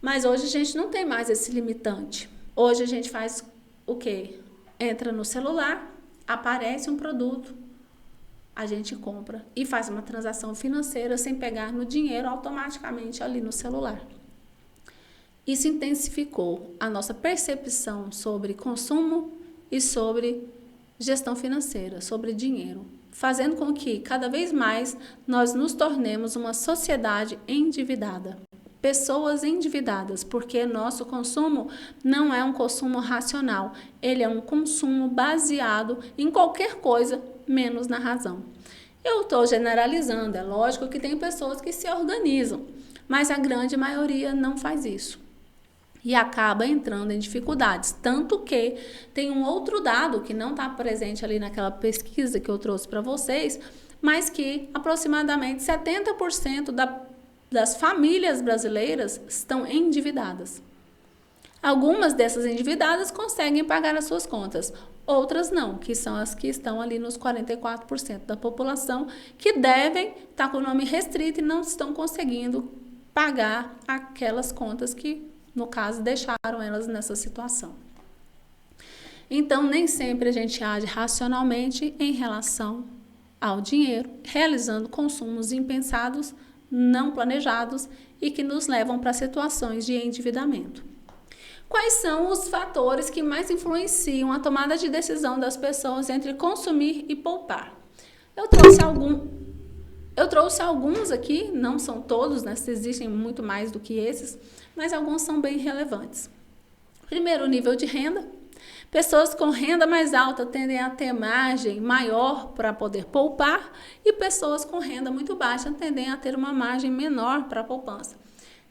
Speaker 1: Mas hoje a gente não tem mais esse limitante. Hoje a gente faz o quê? Entra no celular, aparece um produto, a gente compra e faz uma transação financeira sem pegar no dinheiro automaticamente ali no celular. Isso intensificou a nossa percepção sobre consumo e sobre gestão financeira, sobre dinheiro, fazendo com que cada vez mais nós nos tornemos uma sociedade endividada. Pessoas endividadas, porque nosso consumo não é um consumo racional, ele é um consumo baseado em qualquer coisa, menos na razão. Eu estou generalizando, é lógico que tem pessoas que se organizam, mas a grande maioria não faz isso. E acaba entrando em dificuldades, tanto que tem um outro dado que não está presente ali naquela pesquisa que eu trouxe para vocês, mas que aproximadamente 70% das famílias brasileiras estão endividadas. Algumas dessas endividadas conseguem pagar as suas contas, outras não, que são as que estão ali nos 44% da população que devem estar com o nome restrito e não estão conseguindo pagar aquelas contas que, no caso, deixaram elas nessa situação. Então, nem sempre a gente age racionalmente em relação ao dinheiro, realizando consumos impensados, não planejados e que nos levam para situações de endividamento. Quais são os fatores que mais influenciam a tomada de decisão das pessoas entre consumir e poupar? Eu trouxe alguns aqui, não são todos, né? Existem muito mais do que esses, mas alguns são bem relevantes. Primeiro, o nível de renda. Pessoas com renda mais alta tendem a ter margem maior para poder poupar e pessoas com renda muito baixa tendem a ter uma margem menor para a poupança.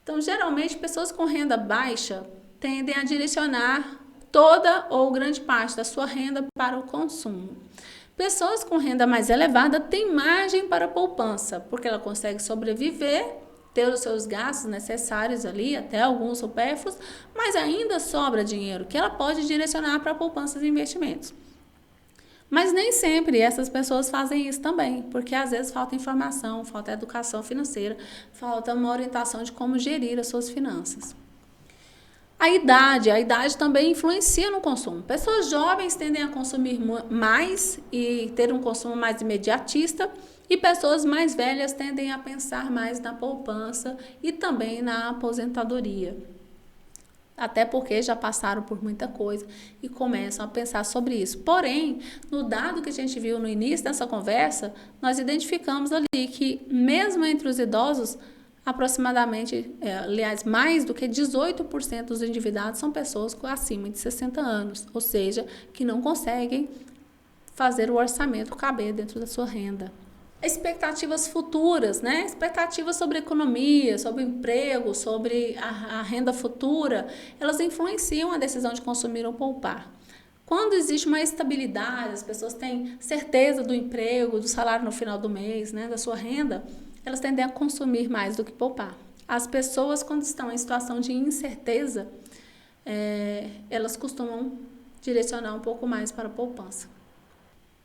Speaker 1: Então, geralmente, pessoas com renda baixa tendem a direcionar toda ou grande parte da sua renda para o consumo. Pessoas com renda mais elevada têm margem para a poupança, porque ela consegue sobreviver, ter os seus gastos necessários ali, até alguns supérfluos, mas ainda sobra dinheiro que ela pode direcionar para poupanças e investimentos. Mas nem sempre essas pessoas fazem isso também, porque às vezes falta informação, falta educação financeira, falta uma orientação de como gerir as suas finanças. A idade também influencia no consumo. Pessoas jovens tendem a consumir mais e ter um consumo mais imediatista, e pessoas mais velhas tendem a pensar mais na poupança e também na aposentadoria. Até porque já passaram por muita coisa e começam a pensar sobre isso. Porém, no dado que a gente viu no início dessa conversa, nós identificamos ali que mesmo entre os idosos, aproximadamente, aliás, mais do que 18% dos endividados são pessoas acima de 60 anos, ou seja, que não conseguem fazer o orçamento caber dentro da sua renda. Expectativas futuras, né? Expectativas sobre a economia, sobre o emprego, sobre a renda futura, elas influenciam a decisão de consumir ou poupar. Quando existe uma estabilidade, as pessoas têm certeza do emprego, do salário no final do mês, né, da sua renda, elas tendem a consumir mais do que poupar. As pessoas, quando estão em situação de incerteza, elas costumam direcionar um pouco mais para a poupança.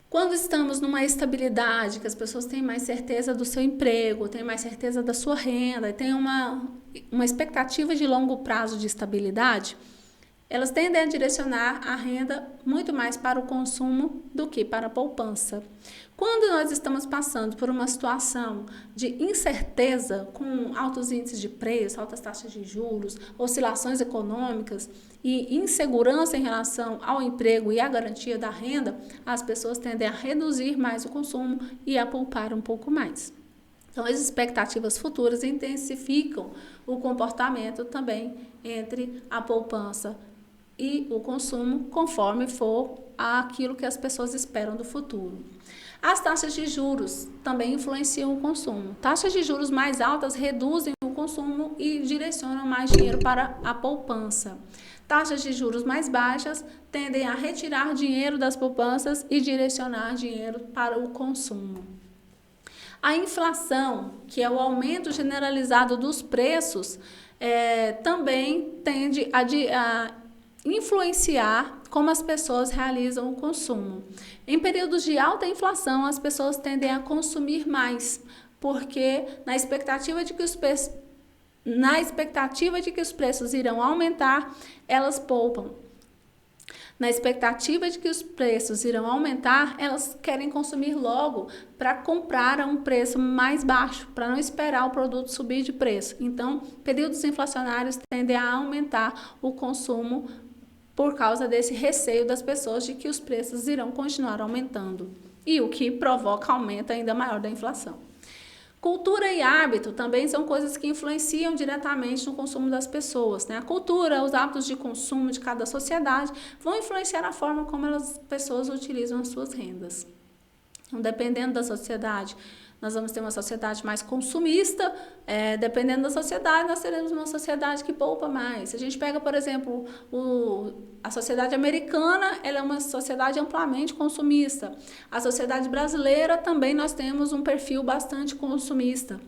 Speaker 1: Quando estamos numa estabilidade, que as pessoas têm mais certeza do seu emprego, têm mais certeza da sua renda, têm uma expectativa de longo prazo de estabilidade, elas tendem a direcionar a renda muito mais para o consumo do que para a poupança. Quando nós estamos passando por uma situação de incerteza, com altos índices de preço, altas taxas de juros, oscilações econômicas e insegurança em relação ao emprego e à garantia da renda, as pessoas tendem a reduzir mais o consumo e a poupar um pouco mais. Então, as expectativas futuras intensificam o comportamento também entre a poupança e o consumo, conforme for aquilo que as pessoas esperam do futuro. As taxas de juros também influenciam o consumo. Taxas de juros mais altas reduzem o consumo e direcionam mais dinheiro para a poupança. Taxas de juros mais baixas tendem a retirar dinheiro das poupanças e direcionar dinheiro para o consumo. A inflação, que é o aumento generalizado dos preços, também tende a influenciar como as pessoas realizam o consumo. Em períodos de alta inflação, as pessoas tendem a consumir mais, porque na expectativa de que os preços irão aumentar, elas poupam. Na expectativa de que os preços irão aumentar, elas querem consumir logo para comprar a um preço mais baixo, para não esperar o produto subir de preço. Então, períodos inflacionários tendem a aumentar o consumo por causa desse receio das pessoas de que os preços irão continuar aumentando, e o que provoca aumento ainda maior da inflação. Cultura e hábito também são coisas que influenciam diretamente no consumo das pessoas, né? A cultura, os hábitos de consumo de cada sociedade vão influenciar a forma como as pessoas utilizam as suas rendas. Então, dependendo da sociedade, nós vamos ter uma sociedade mais consumista, dependendo da sociedade, nós teremos uma sociedade que poupa mais. Se a gente pega, por exemplo, a sociedade americana, ela é uma sociedade amplamente consumista. A sociedade brasileira também nós temos um perfil bastante consumista.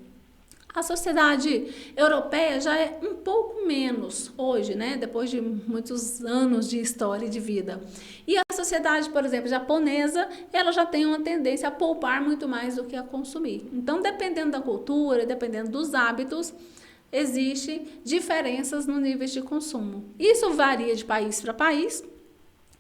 Speaker 1: A sociedade europeia já é um pouco menos hoje, né? Depois de muitos anos de história e de vida. E a sociedade, por exemplo, japonesa, ela já tem uma tendência a poupar muito mais do que a consumir. Então, dependendo da cultura, dependendo dos hábitos, existem diferenças no nível de consumo. Isso varia de país para país,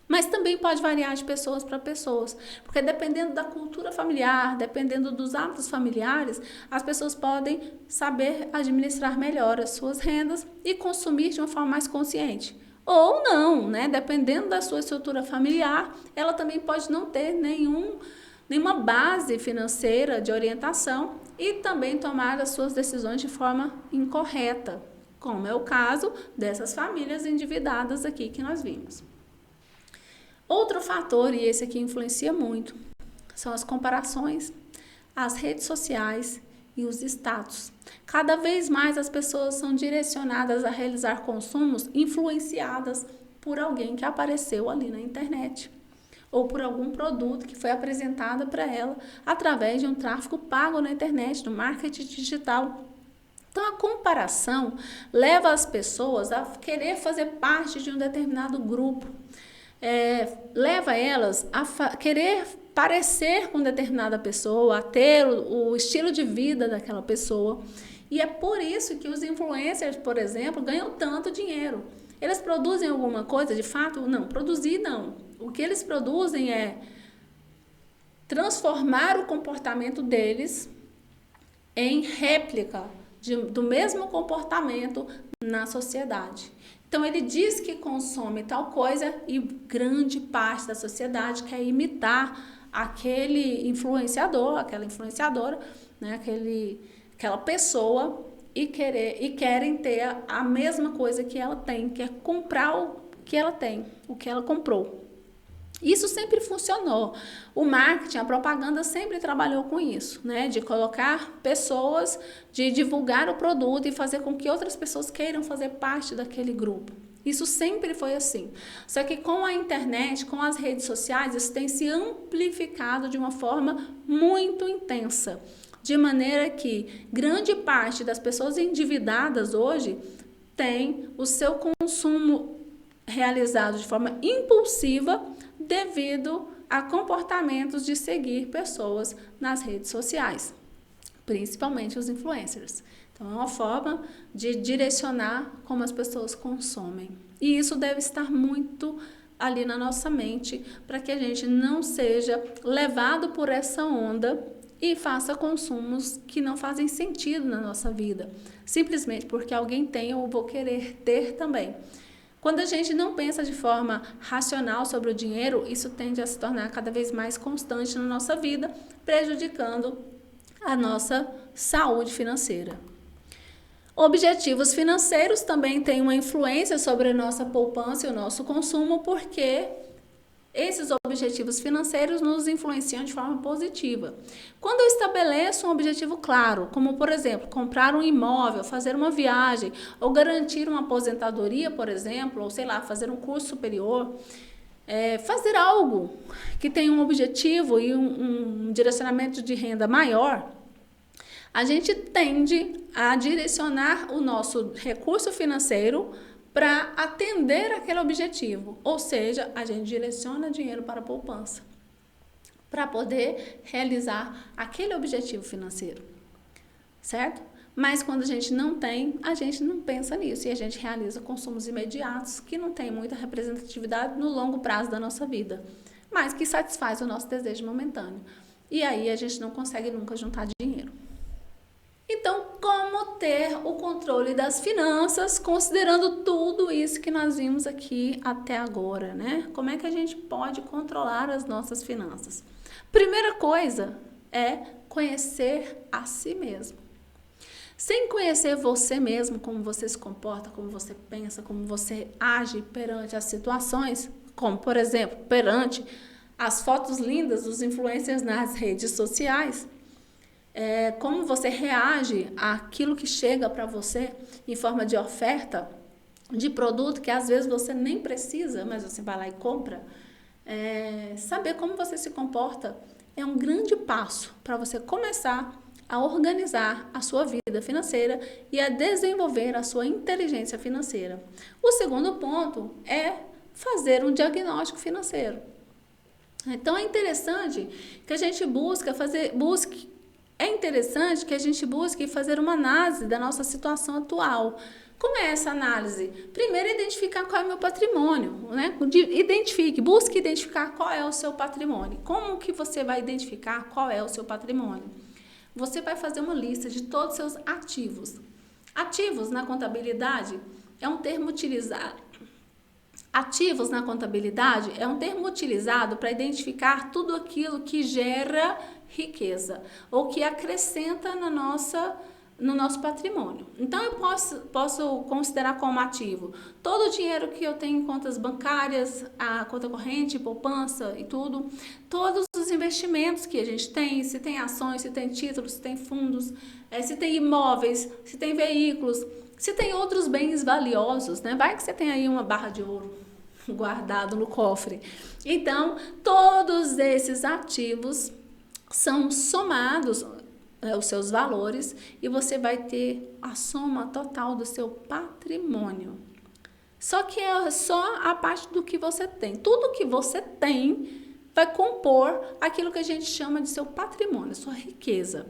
Speaker 1: mas também pode variar de pessoas para pessoas, porque dependendo da cultura familiar, dependendo dos hábitos familiares, as pessoas podem saber administrar melhor as suas rendas e consumir de uma forma mais consciente. Ou não, né? Dependendo da sua estrutura familiar, ela também pode não ter nenhuma base financeira de orientação e também tomar as suas decisões de forma incorreta, como é o caso dessas famílias endividadas aqui que nós vimos. Outro fator, e esse aqui influencia muito, são as comparações, as redes sociais e os status. Cada vez mais as pessoas são direcionadas a realizar consumos influenciadas por alguém que apareceu ali na internet, ou por algum produto que foi apresentado para ela através de um tráfego pago na internet, do marketing digital. Então, a comparação leva as pessoas a querer fazer parte de um determinado grupo. Leva elas a querer parecer com determinada pessoa, a ter o estilo de vida daquela pessoa. E é por isso que os influencers, por exemplo, ganham tanto dinheiro. Eles produzem alguma coisa, de fato? Não, produzir não. O que eles produzem é transformar o comportamento deles em réplica do mesmo comportamento na sociedade. Então, ele diz que consome tal coisa e grande parte da sociedade quer imitar aquele influenciador, aquela influenciadora, né? Aquela pessoa e querem ter a mesma coisa que ela tem, quer comprar o que ela tem, o que ela comprou. Isso sempre funcionou. O marketing, a propaganda sempre trabalhou com isso, né? De colocar pessoas, de divulgar o produto e fazer com que outras pessoas queiram fazer parte daquele grupo. Isso sempre foi assim. Só que com a internet, com as redes sociais, isso tem se amplificado de uma forma muito intensa. De maneira que grande parte das pessoas endividadas hoje tem o seu consumo realizado de forma impulsiva devido a comportamentos de seguir pessoas nas redes sociais, principalmente os influencers. Então, é uma forma de direcionar como as pessoas consomem. E isso deve estar muito ali na nossa mente para que a gente não seja levado por essa onda e faça consumos que não fazem sentido na nossa vida, simplesmente porque alguém tem, eu vou querer ter também. Quando a gente não pensa de forma racional sobre o dinheiro, isso tende a se tornar cada vez mais constante na nossa vida, prejudicando a nossa saúde financeira. Objetivos financeiros também têm uma influência sobre a nossa poupança e o nosso consumo, porque esses objetivos financeiros nos influenciam de forma positiva. Quando eu estabeleço um objetivo claro, como por exemplo, comprar um imóvel, fazer uma viagem, ou garantir uma aposentadoria, por exemplo, ou sei lá, fazer um curso superior, fazer algo que tenha um objetivo e um direcionamento de renda maior, a gente tende a direcionar o nosso recurso financeiro para atender aquele objetivo. Ou seja, a gente direciona dinheiro para a poupança, para poder realizar aquele objetivo financeiro, certo? Mas quando a gente não tem, a gente não pensa nisso e a gente realiza consumos imediatos que não tem muita representatividade no longo prazo da nossa vida, mas que satisfaz o nosso desejo momentâneo. E aí a gente não consegue nunca juntar dinheiro. Então, como ter o controle das finanças, considerando tudo isso que nós vimos aqui até agora, né? Como é que a gente pode controlar as nossas finanças? Primeira coisa é conhecer a si mesmo. Sem conhecer você mesmo, como você se comporta, como você pensa, como você age perante as situações, como, por exemplo, perante as fotos lindas dos influencers nas redes sociais, como você reage àquilo que chega para você em forma de oferta de produto que às vezes você nem precisa, mas você vai lá e compra. Saber como você se comporta é um grande passo para você começar a organizar a sua vida financeira e a desenvolver a sua inteligência financeira. O segundo ponto é fazer um diagnóstico financeiro. Então é interessante que a gente busque fazer uma análise da nossa situação atual. Como é essa análise? Primeiro, identificar qual é o meu patrimônio, né? Busque identificar qual é o seu patrimônio. Como que você vai identificar qual é o seu patrimônio? Você vai fazer uma lista de todos os seus ativos. Ativos na contabilidade é um termo utilizado. Ativos na contabilidade é um termo utilizado para identificar tudo aquilo que gera riqueza ou que acrescenta no nosso patrimônio. Então, eu posso considerar como ativo todo o dinheiro que eu tenho em contas bancárias, a conta corrente, poupança e tudo, todos os investimentos que a gente tem, se tem ações, se tem títulos, se tem fundos, se tem imóveis, se tem veículos, se tem outros bens valiosos, né? Vai que você tem aí uma barra de ouro guardado no cofre. Então, todos esses ativos são somados os seus valores e você vai ter a soma total do seu patrimônio. Só que é só a parte do que você tem. Tudo que você tem vai compor aquilo que a gente chama de seu patrimônio, sua riqueza.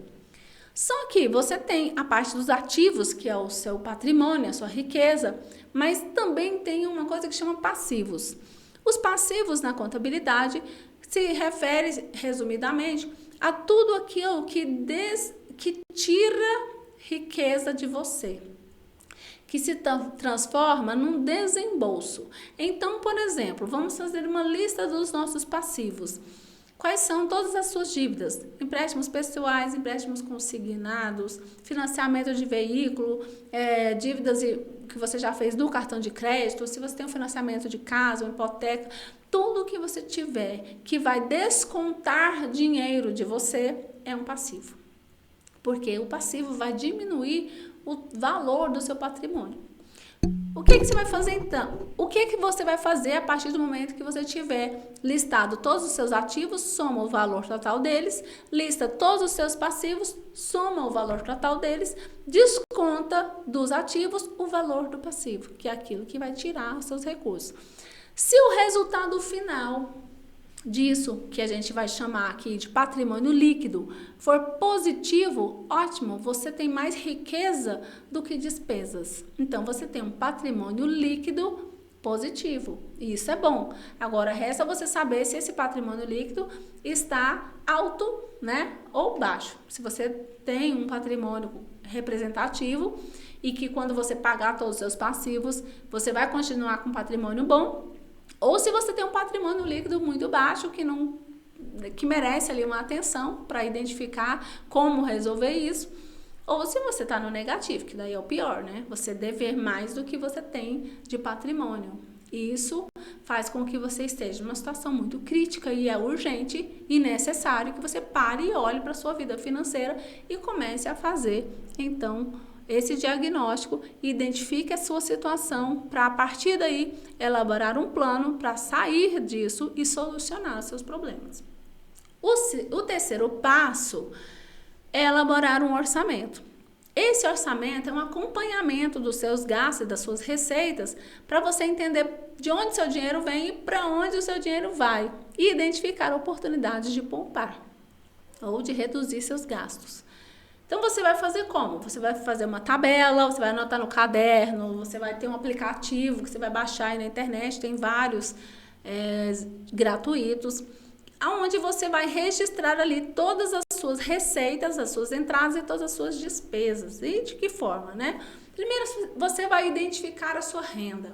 Speaker 1: Só que você tem a parte dos ativos, que é o seu patrimônio, a sua riqueza, mas também tem uma coisa que chama passivos. Os passivos na contabilidade se refere, resumidamente, a tudo aquilo que tira riqueza de você, que se transforma num desembolso. Então, por exemplo, vamos fazer uma lista dos nossos passivos. Quais são todas as suas dívidas? Empréstimos pessoais, empréstimos consignados, financiamento de veículo, dívidas que você já fez no cartão de crédito, se você tem um financiamento de casa, uma hipoteca, tudo que você tiver que vai descontar dinheiro de você é um passivo. Porque o passivo vai diminuir o valor do seu patrimônio. O que você vai fazer então? O que você vai fazer a partir do momento que você tiver listado todos os seus ativos, soma o valor total deles, lista todos os seus passivos, soma o valor total deles, desconta dos ativos o valor do passivo, que é aquilo que vai tirar os seus recursos. Se o resultado final disso, que a gente vai chamar aqui de patrimônio líquido, for positivo, ótimo, você tem mais riqueza do que despesas. Então, você tem um patrimônio líquido positivo, e isso é bom. Agora, resta você saber se esse patrimônio líquido está alto, né, ou baixo. Se você tem um patrimônio representativo e que quando você pagar todos os seus passivos, você vai continuar com um patrimônio bom, ou se você tem um patrimônio líquido muito baixo que merece ali uma atenção para identificar como resolver isso, ou se você está no negativo, que daí é o pior, né? Você dever mais do que você tem de patrimônio. Isso faz com que você esteja numa situação muito crítica e é urgente e necessário que você pare e olhe para a sua vida financeira e comece a fazer, então, esse diagnóstico, identifique a sua situação para, a partir daí, elaborar um plano para sair disso e solucionar os seus problemas. O terceiro passo é elaborar um orçamento. Esse orçamento é um acompanhamento dos seus gastos e das suas receitas para você entender de onde seu dinheiro vem e para onde o seu dinheiro vai e identificar oportunidades de poupar ou de reduzir seus gastos. Então, você vai fazer como? Você vai fazer uma tabela, você vai anotar no caderno, você vai ter um aplicativo que você vai baixar aí na internet, tem vários gratuitos, onde você vai registrar ali todas as suas receitas, as suas entradas e todas as suas despesas. E de que forma, né? Primeiro, você vai identificar a sua renda.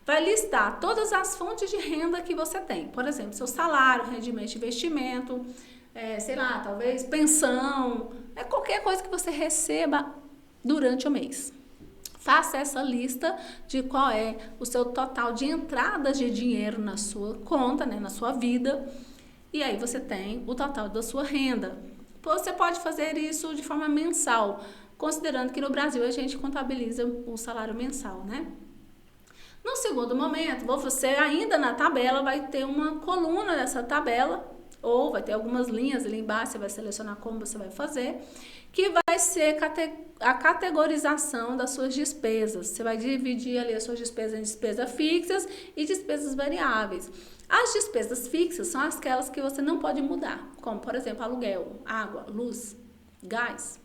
Speaker 1: Vai listar todas as fontes de renda que você tem. Por exemplo, seu salário, rendimento de investimento, sei lá, talvez pensão, qualquer coisa que você receba durante o mês. Faça essa lista de qual é o seu total de entradas de dinheiro na sua conta, né, na sua vida. E aí você tem o total da sua renda. Você pode fazer isso de forma mensal, considerando que no Brasil a gente contabiliza o salário mensal, né? No segundo momento, você ainda na tabela vai ter uma coluna dessa tabela, ou vai ter algumas linhas ali embaixo, você vai selecionar como você vai fazer, que vai ser a categorização das suas despesas. Você vai dividir ali as suas despesas em despesas fixas e despesas variáveis. As despesas fixas são aquelas que você não pode mudar, como, por exemplo, aluguel, água, luz, gás.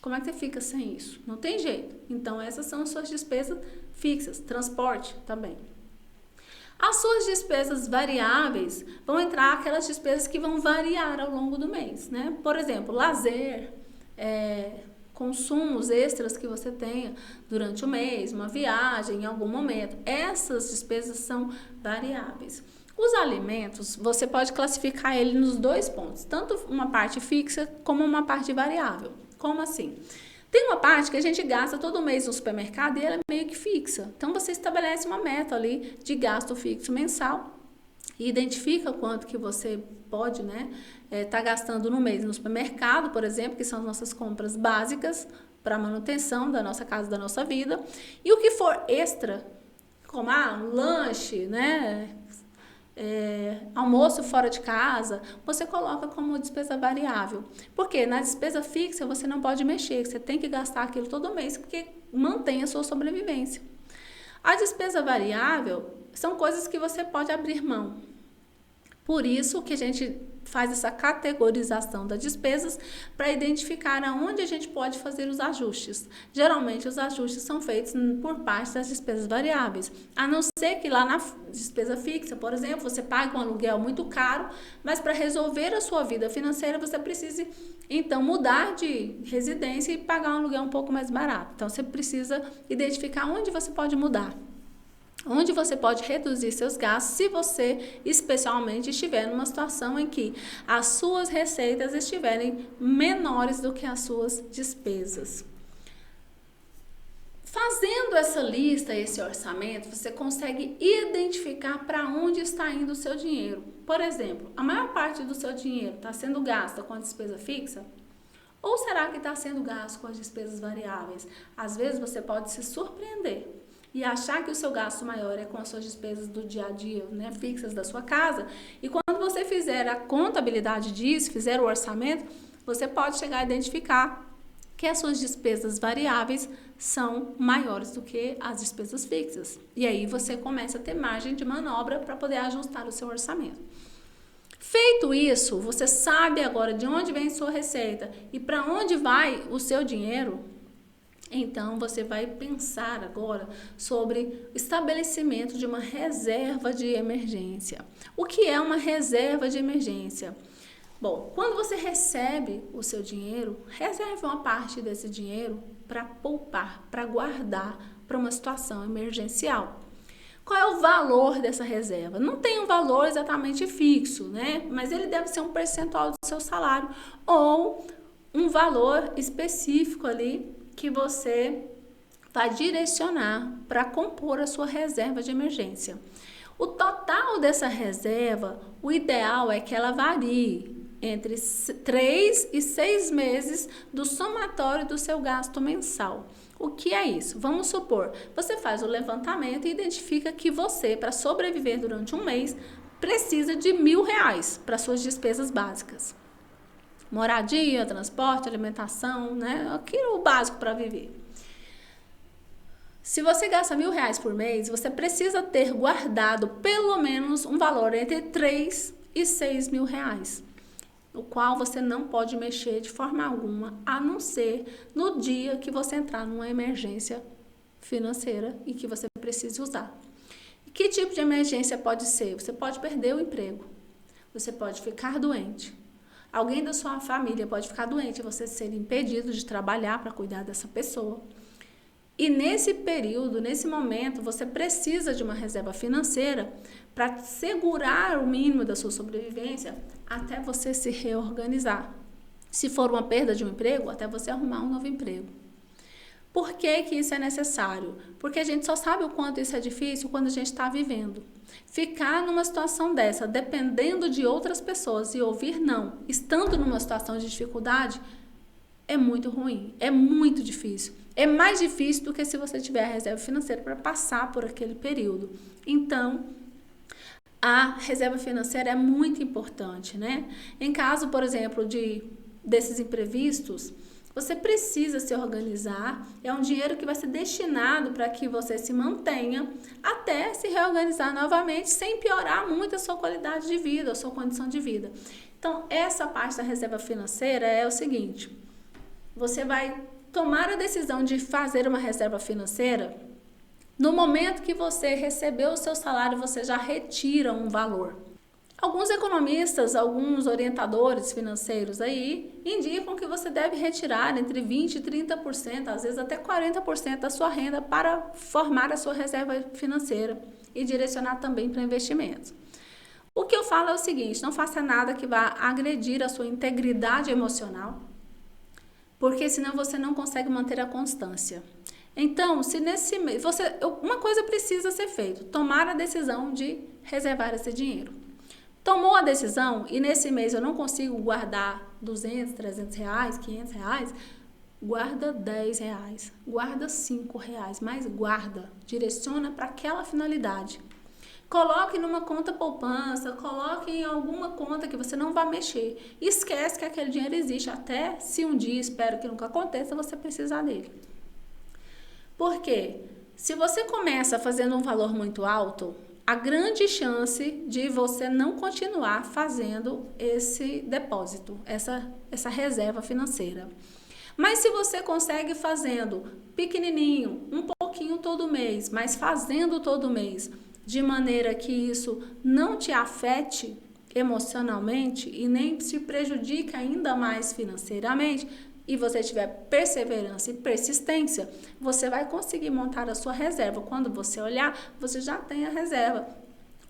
Speaker 1: Como é que você fica sem isso? Não tem jeito. Então, essas são as suas despesas fixas, transporte também. As suas despesas variáveis vão entrar aquelas despesas que vão variar ao longo do mês, né? Por exemplo, lazer, consumos extras que você tenha durante o mês, uma viagem em algum momento. Essas despesas são variáveis. Os alimentos, você pode classificar ele nos dois pontos, tanto uma parte fixa como uma parte variável. Como assim? Tem uma parte que a gente gasta todo mês no supermercado e ela é meio que fixa. Então, você estabelece uma meta ali de gasto fixo mensal e identifica quanto que você pode, tá gastando no mês no supermercado, por exemplo, que são as nossas compras básicas para manutenção da nossa casa, da nossa vida. E o que for extra, como um lanche, almoço fora de casa, você coloca como despesa variável. Porque na despesa fixa você não pode mexer, você tem que gastar aquilo todo mês, porque mantém a sua sobrevivência. A despesa variável são coisas que você pode abrir mão. Por isso que a gente faz essa categorização das despesas para identificar aonde a gente pode fazer os ajustes. Geralmente os ajustes são feitos por parte das despesas variáveis, a não ser que lá na despesa fixa, por exemplo, você paga um aluguel muito caro, mas para resolver a sua vida financeira você precisa então mudar de residência e pagar um aluguel um pouco mais barato. Então você precisa identificar onde você pode mudar. Onde você pode reduzir seus gastos se você, especialmente, estiver numa situação em que as suas receitas estiverem menores do que as suas despesas. Fazendo essa lista, esse orçamento, você consegue identificar para onde está indo o seu dinheiro. Por exemplo, a maior parte do seu dinheiro está sendo gasta com a despesa fixa? Ou será que está sendo gasto com as despesas variáveis? Às vezes você pode se surpreender e achar que o seu gasto maior é com as suas despesas do dia a dia, fixas da sua casa. E quando você fizer a contabilidade disso, fizer o orçamento, você pode chegar a identificar que as suas despesas variáveis são maiores do que as despesas fixas. E aí você começa a ter margem de manobra para poder ajustar o seu orçamento. Feito isso, você sabe agora de onde vem sua receita e para onde vai o seu dinheiro. Então, você vai pensar agora sobre o estabelecimento de uma reserva de emergência. O que é uma reserva de emergência? Bom, quando você recebe o seu dinheiro, reserve uma parte desse dinheiro para poupar, para guardar para uma situação emergencial. Qual é o valor dessa reserva? Não tem um valor exatamente fixo, mas ele deve ser um percentual do seu salário ou um valor específico ali que você vai direcionar para compor a sua reserva de emergência. O total dessa reserva, o ideal é que ela varie entre 3 e 6 meses do somatório do seu gasto mensal. O que é isso? Vamos supor, você faz o levantamento e identifica que você, para sobreviver durante um mês, precisa de R$1.000 para suas despesas básicas. Moradia, transporte, alimentação, né? Aquilo básico para viver. Se você gasta R$1.000 por mês, você precisa ter guardado pelo menos um valor entre 3 e 6 mil reais, o qual você não pode mexer de forma alguma, a não ser no dia que você entrar numa emergência financeira e que você precise usar. E que tipo de emergência pode ser? Você pode perder o emprego, você pode ficar doente, alguém da sua família pode ficar doente e você ser impedido de trabalhar para cuidar dessa pessoa. E nesse período, nesse momento, você precisa de uma reserva financeira para segurar o mínimo da sua sobrevivência até você se reorganizar. Se for uma perda de um emprego, até você arrumar um novo emprego. Por que que isso é necessário? Porque a gente só sabe o quanto isso é difícil quando a gente está vivendo. Ficar numa situação dessa, dependendo de outras pessoas e ouvir não, estando numa situação de dificuldade, é muito ruim, é muito difícil. É mais difícil do que se você tiver a reserva financeira para passar por aquele período. Então, a reserva financeira é muito importante, né? Em caso, por exemplo, desses imprevistos, você precisa se organizar. É um dinheiro que vai ser destinado para que você se mantenha até se reorganizar novamente, sem piorar muito a sua qualidade de vida, a sua condição de vida. Então, essa parte da reserva financeira é o seguinte: você vai tomar a decisão de fazer uma reserva financeira. No momento que você recebeu o seu salário, você já retira um valor. Alguns economistas, alguns orientadores financeiros aí, indicam que você deve retirar entre 20% e 30%, às vezes até 40% da sua renda para formar a sua reserva financeira e direcionar também para investimentos. O que eu falo é o seguinte: não faça nada que vá agredir a sua integridade emocional, porque senão você não consegue manter a constância. Então, se nesse mês, uma coisa precisa ser feita: tomar a decisão de reservar esse dinheiro. Tomou a decisão e nesse mês eu não consigo guardar 200, 300 reais, 500 reais, guarda 10 reais, guarda 5 reais, mas guarda, direciona para aquela finalidade. Coloque numa conta poupança, coloque em alguma conta que você não vai mexer. Esquece que aquele dinheiro existe, até se um dia, espero que nunca aconteça, você precisar dele. Por quê? Se você começa fazendo um valor muito alto, há grande chance de você não continuar fazendo esse depósito, essa reserva financeira. Mas se você consegue fazendo pequenininho, um pouquinho todo mês, mas fazendo todo mês, de maneira que isso não te afete emocionalmente e nem te prejudique ainda mais financeiramente, e você tiver perseverança e persistência, você vai conseguir montar a sua reserva. Quando você olhar, você já tem a reserva.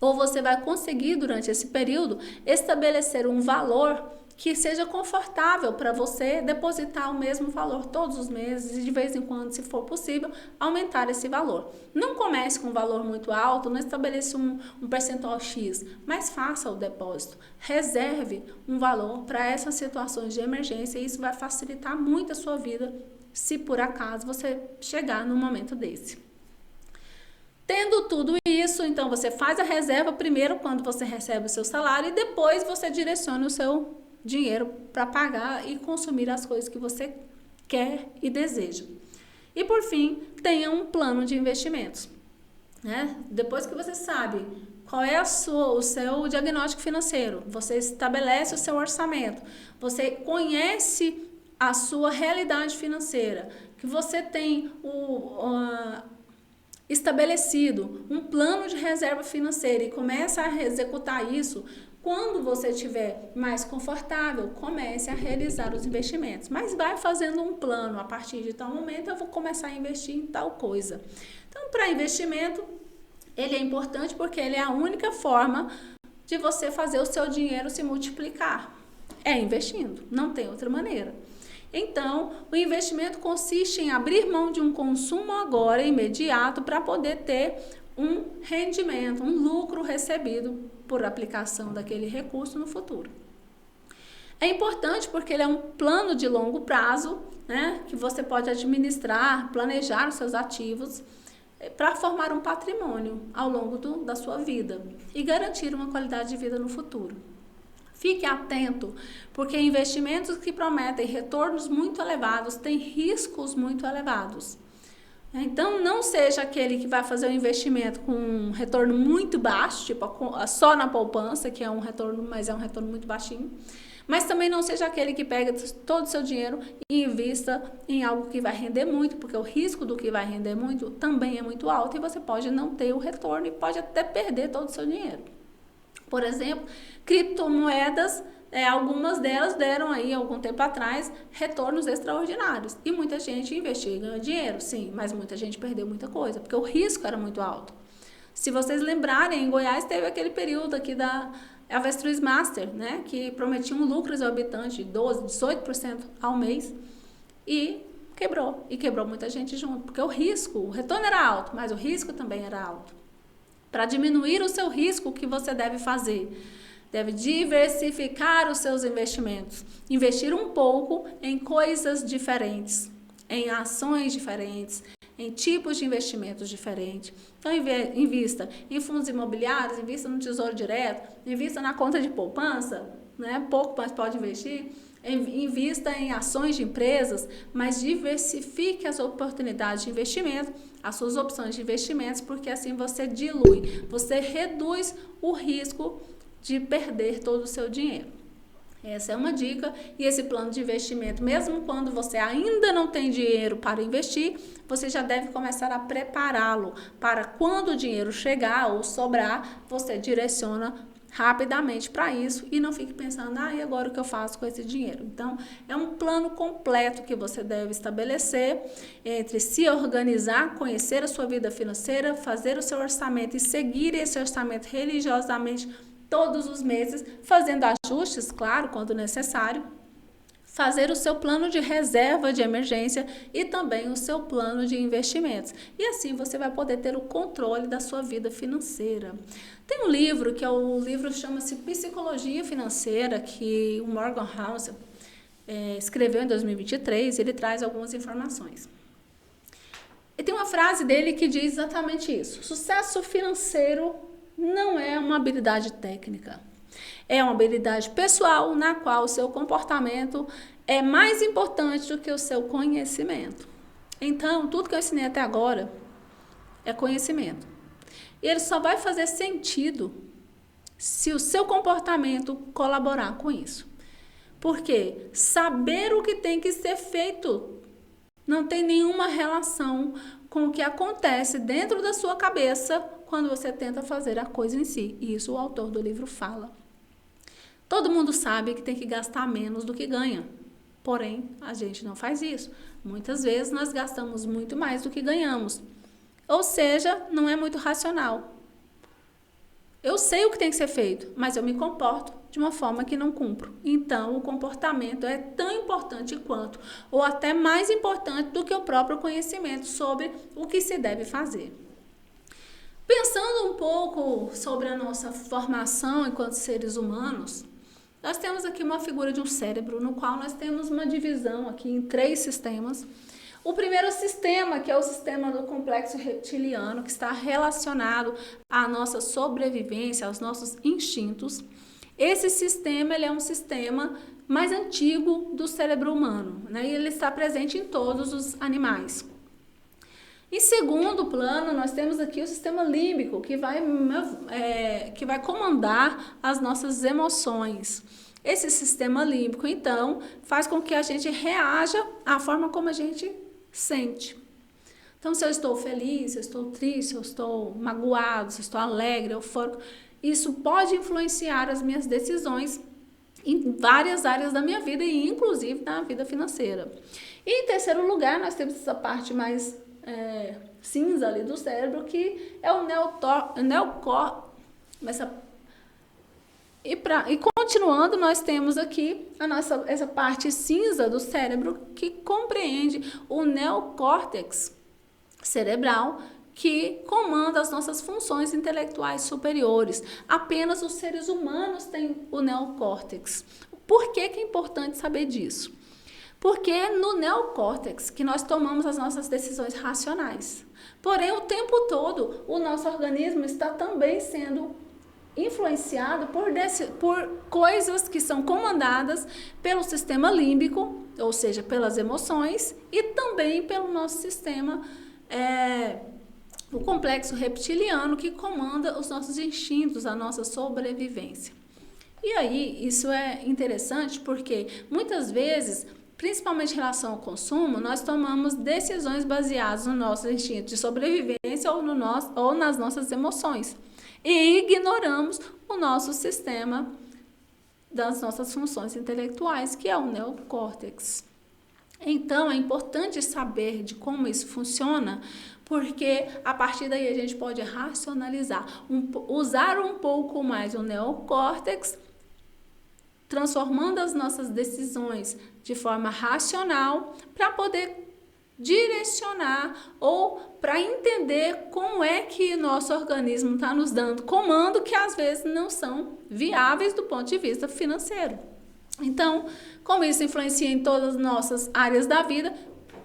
Speaker 1: Ou você vai conseguir, durante esse período, estabelecer um valor que seja confortável para você depositar o mesmo valor todos os meses e de vez em quando, se for possível, aumentar esse valor. Não comece com um valor muito alto, não estabeleça um percentual X, mas faça o depósito. Reserve um valor para essas situações de emergência e isso vai facilitar muito a sua vida se por acaso você chegar num momento desse. Tendo tudo isso, então você faz a reserva primeiro quando você recebe o seu salário e depois você direciona o seu dinheiro para pagar e consumir as coisas que você quer e deseja. E por fim, tenha um plano de investimentos, né? Depois que você sabe qual é o seu diagnóstico financeiro, você estabelece o seu orçamento, você conhece a sua realidade financeira, que você tem estabelecido um plano de reserva financeira e começa a executar isso. Quando você estiver mais confortável, comece a realizar os investimentos. Mas vai fazendo um plano. A partir de tal momento, eu vou começar a investir em tal coisa. Então, para investimento, ele é importante porque ele é a única forma de você fazer o seu dinheiro se multiplicar. É investindo, não tem outra maneira. Então, o investimento consiste em abrir mão de um consumo agora imediato para poder ter um rendimento, um lucro recebido por aplicação daquele recurso no futuro. É importante porque ele é um plano de longo prazo, né, que você pode administrar, planejar os seus ativos para formar um patrimônio ao longo da sua vida e garantir uma qualidade de vida no futuro. Fique atento, porque investimentos que prometem retornos muito elevados têm riscos muito elevados. Então, não seja aquele que vai fazer um investimento com um retorno muito baixo, tipo só na poupança, que é um retorno, mas é um retorno muito baixinho. Mas também não seja aquele que pega todo o seu dinheiro e invista em algo que vai render muito, porque o risco do que vai render muito também é muito alto e você pode não ter o retorno e pode até perder todo o seu dinheiro. Por exemplo, criptomoedas, algumas delas deram aí, algum tempo atrás, retornos extraordinários. E muita gente investiu e ganhou dinheiro, sim, mas muita gente perdeu muita coisa, porque o risco era muito alto. Se vocês lembrarem, em Goiás teve aquele período aqui da Avestruz Master, né, que prometia um lucro exorbitante de 12%, 18% ao mês e quebrou muita gente junto, porque o retorno era alto, mas o risco também era alto. Para diminuir o seu risco, o que você deve fazer? Deve diversificar os seus investimentos, investir um pouco em coisas diferentes, em ações diferentes, em tipos de investimentos diferentes. Então, invista em fundos imobiliários, invista no Tesouro Direto, invista na conta de poupança, né? Pouco, mas pode investir. Invista em ações de empresas, mas diversifique as oportunidades de investimento, as suas opções de investimentos, porque assim você dilui, você reduz o risco de perder todo o seu dinheiro. Essa é uma dica, e esse plano de investimento, mesmo quando você ainda não tem dinheiro para investir, você já deve começar a prepará-lo para quando o dinheiro chegar ou sobrar, você direciona rapidamente para isso e não fique pensando, e agora o que eu faço com esse dinheiro? Então, é um plano completo que você deve estabelecer entre se organizar, conhecer a sua vida financeira, fazer o seu orçamento e seguir esse orçamento religiosamente todos os meses, fazendo ajustes, claro, quando necessário, fazer o seu plano de reserva de emergência e também o seu plano de investimentos. E assim você vai poder ter o controle da sua vida financeira. Tem um livro, o livro chama-se Psicologia Financeira, que o Morgan Housel escreveu em 2023, ele traz algumas informações. E tem uma frase dele que diz exatamente isso: sucesso financeiro não é uma habilidade técnica. É uma habilidade pessoal na qual o seu comportamento é mais importante do que o seu conhecimento. Então, tudo que eu ensinei até agora é conhecimento. E ele só vai fazer sentido se o seu comportamento colaborar com isso. Porque saber o que tem que ser feito não tem nenhuma relação com o que acontece dentro da sua cabeça quando você tenta fazer a coisa em si. E isso o autor do livro fala. Todo mundo sabe que tem que gastar menos do que ganha. Porém, a gente não faz isso. Muitas vezes nós gastamos muito mais do que ganhamos. Ou seja, não é muito racional. Eu sei o que tem que ser feito, mas eu me comporto de uma forma que não cumpro. Então, o comportamento é tão importante quanto, ou até mais importante do que o próprio conhecimento sobre o que se deve fazer. Pensando um pouco sobre a nossa formação enquanto seres humanos, nós temos aqui uma figura de um cérebro, no qual nós temos uma divisão aqui em 3 sistemas. O primeiro sistema, que é o sistema do complexo reptiliano, que está relacionado à nossa sobrevivência, aos nossos instintos. Esse sistema ele é um sistema mais antigo do cérebro humano, né? E ele está presente em todos os animais. Em segundo plano, nós temos aqui o sistema límbico, que vai comandar as nossas emoções. Esse sistema límbico, então, faz com que a gente reaja à forma como a gente sente. Então, se eu estou feliz, se eu estou triste, se eu estou magoado, se eu estou alegre, eufórico, isso pode influenciar as minhas decisões em várias áreas da minha vida e inclusive na vida financeira. E em terceiro lugar, nós temos essa parte mais cinza ali do cérebro, que é o neocórtex. E continuando, nós temos aqui essa parte cinza do cérebro que compreende o neocórtex cerebral, que comanda as nossas funções intelectuais superiores. Apenas os seres humanos têm o neocórtex. Por que que é importante saber disso? Porque é no neocórtex que nós tomamos as nossas decisões racionais. Porém, o tempo todo, o nosso organismo está também sendo influenciado por coisas que são comandadas pelo sistema límbico, ou seja, pelas emoções, e também pelo nosso sistema, o complexo reptiliano, que comanda os nossos instintos, a nossa sobrevivência. E aí, isso é interessante porque muitas vezes, principalmente em relação ao consumo, nós tomamos decisões baseadas no nosso instinto de sobrevivência ou nas nossas emoções. E ignoramos o nosso sistema das nossas funções intelectuais, que é o neocórtex. Então, é importante saber de como isso funciona, porque a partir daí a gente pode racionalizar, usar um pouco mais o neocórtex, transformando as nossas decisões de forma racional para poder direcionar ou para entender como é que nosso organismo está nos dando comando que às vezes não são viáveis do ponto de vista financeiro. Então, como isso influencia em todas as nossas áreas da vida,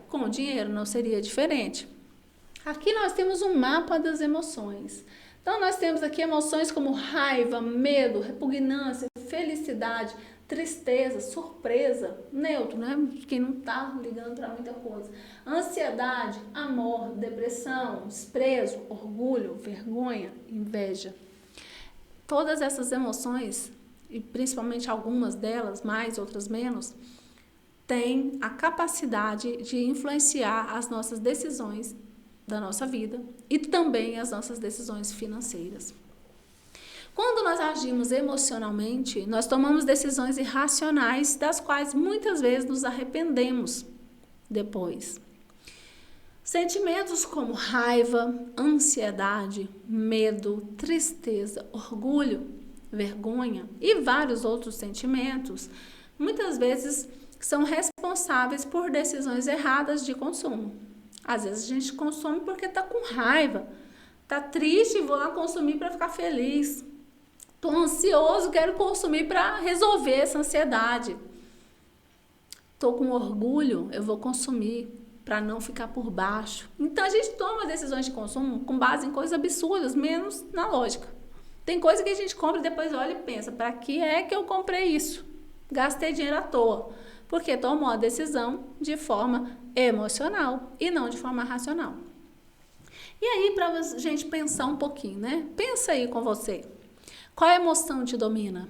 Speaker 1: com o dinheiro não seria diferente. Aqui nós temos um mapa das emoções. Então, nós temos aqui emoções como raiva, medo, repugnância, felicidade, tristeza, surpresa, neutro, né? Quem não está ligando para muita coisa. Ansiedade, amor, depressão, desprezo, orgulho, vergonha, inveja. Todas essas emoções, e principalmente algumas delas, mais, outras menos, têm a capacidade de influenciar as nossas decisões da nossa vida e também as nossas decisões financeiras. Quando nós agimos emocionalmente, nós tomamos decisões irracionais, das quais muitas vezes nos arrependemos depois. Sentimentos como raiva, ansiedade, medo, tristeza, orgulho, vergonha e vários outros sentimentos, muitas vezes são responsáveis por decisões erradas de consumo. Às vezes a gente consome porque está com raiva, está triste, vou lá consumir para ficar feliz. Estou ansioso, quero consumir para resolver essa ansiedade. Estou com orgulho, eu vou consumir para não ficar por baixo. Então a gente toma decisões de consumo com base em coisas absurdas, menos na lógica. Tem coisa que a gente compra e depois olha e pensa, para que é que eu comprei isso? Gastei dinheiro à toa. Porque tomou a decisão de forma emocional e não de forma racional. E aí, para a gente pensar um pouquinho, né? Pensa aí com você. Qual emoção te domina?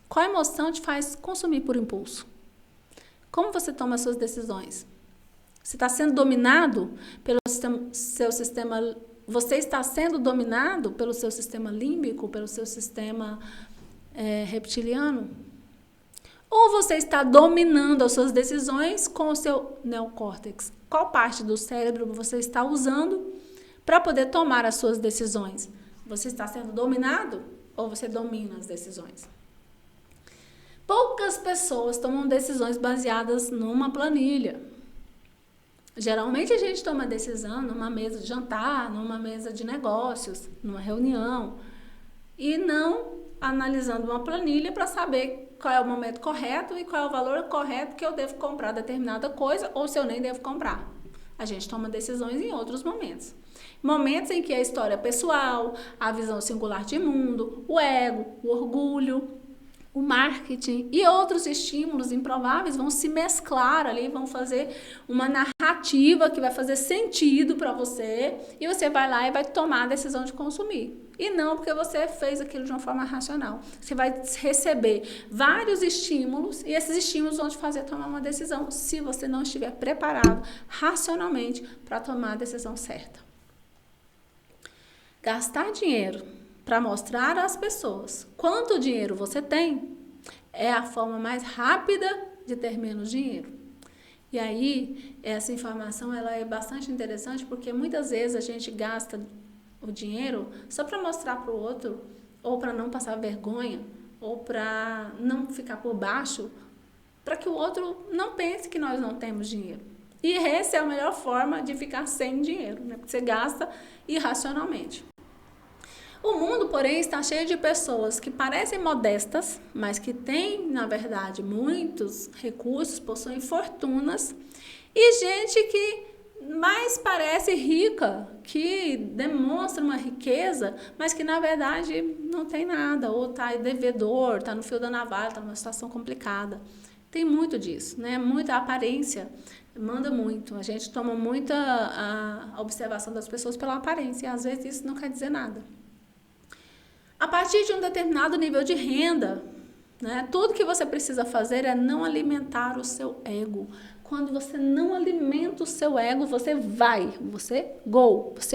Speaker 1: Qual emoção te faz consumir por impulso? Como você toma as suas decisões? Você está sendo dominado pelo seu sistema... Você está sendo dominado pelo seu sistema límbico, pelo seu sistema reptiliano? Ou você está dominando as suas decisões com o seu neocórtex? Qual parte do cérebro você está usando para poder tomar as suas decisões? Você está sendo dominado ou você domina as decisões? Poucas pessoas tomam decisões baseadas numa planilha. Geralmente a gente toma decisão numa mesa de jantar, numa mesa de negócios, numa reunião, e não analisando uma planilha para saber qual é o momento correto e qual é o valor correto que eu devo comprar determinada coisa ou se eu nem devo comprar. A gente toma decisões em outros momentos. Momentos em que a história pessoal, a visão singular de mundo, o ego, o orgulho, o marketing e outros estímulos improváveis vão se mesclar ali, vão fazer uma narrativa que vai fazer sentido para você e você vai lá e vai tomar a decisão de consumir. E não porque você fez aquilo de uma forma racional. Você vai receber vários estímulos e esses estímulos vão te fazer tomar uma decisão se você não estiver preparado racionalmente para tomar a decisão certa. Gastar dinheiro para mostrar às pessoas quanto dinheiro você tem é a forma mais rápida de ter menos dinheiro. E aí, essa informação ela é bastante interessante porque muitas vezes a gente gasta o dinheiro só para mostrar para o outro, ou para não passar vergonha, ou para não ficar por baixo, para que o outro não pense que nós não temos dinheiro. E essa é a melhor forma de ficar sem dinheiro, né? Porque você gasta irracionalmente. O mundo, porém, está cheio de pessoas que parecem modestas, mas que têm, na verdade, muitos recursos, possuem fortunas, e gente que mais parece rica, que demonstra uma riqueza, mas que, na verdade, não tem nada, ou está devedor, está no fio da navalha, está numa situação complicada. Tem muito disso, né? Muita aparência manda muito. A gente toma muita a observação das pessoas pela aparência, e às vezes isso não quer dizer nada. A partir de um determinado nível de renda, né, tudo que você precisa fazer é não alimentar o seu ego. Quando você não alimenta o seu ego, você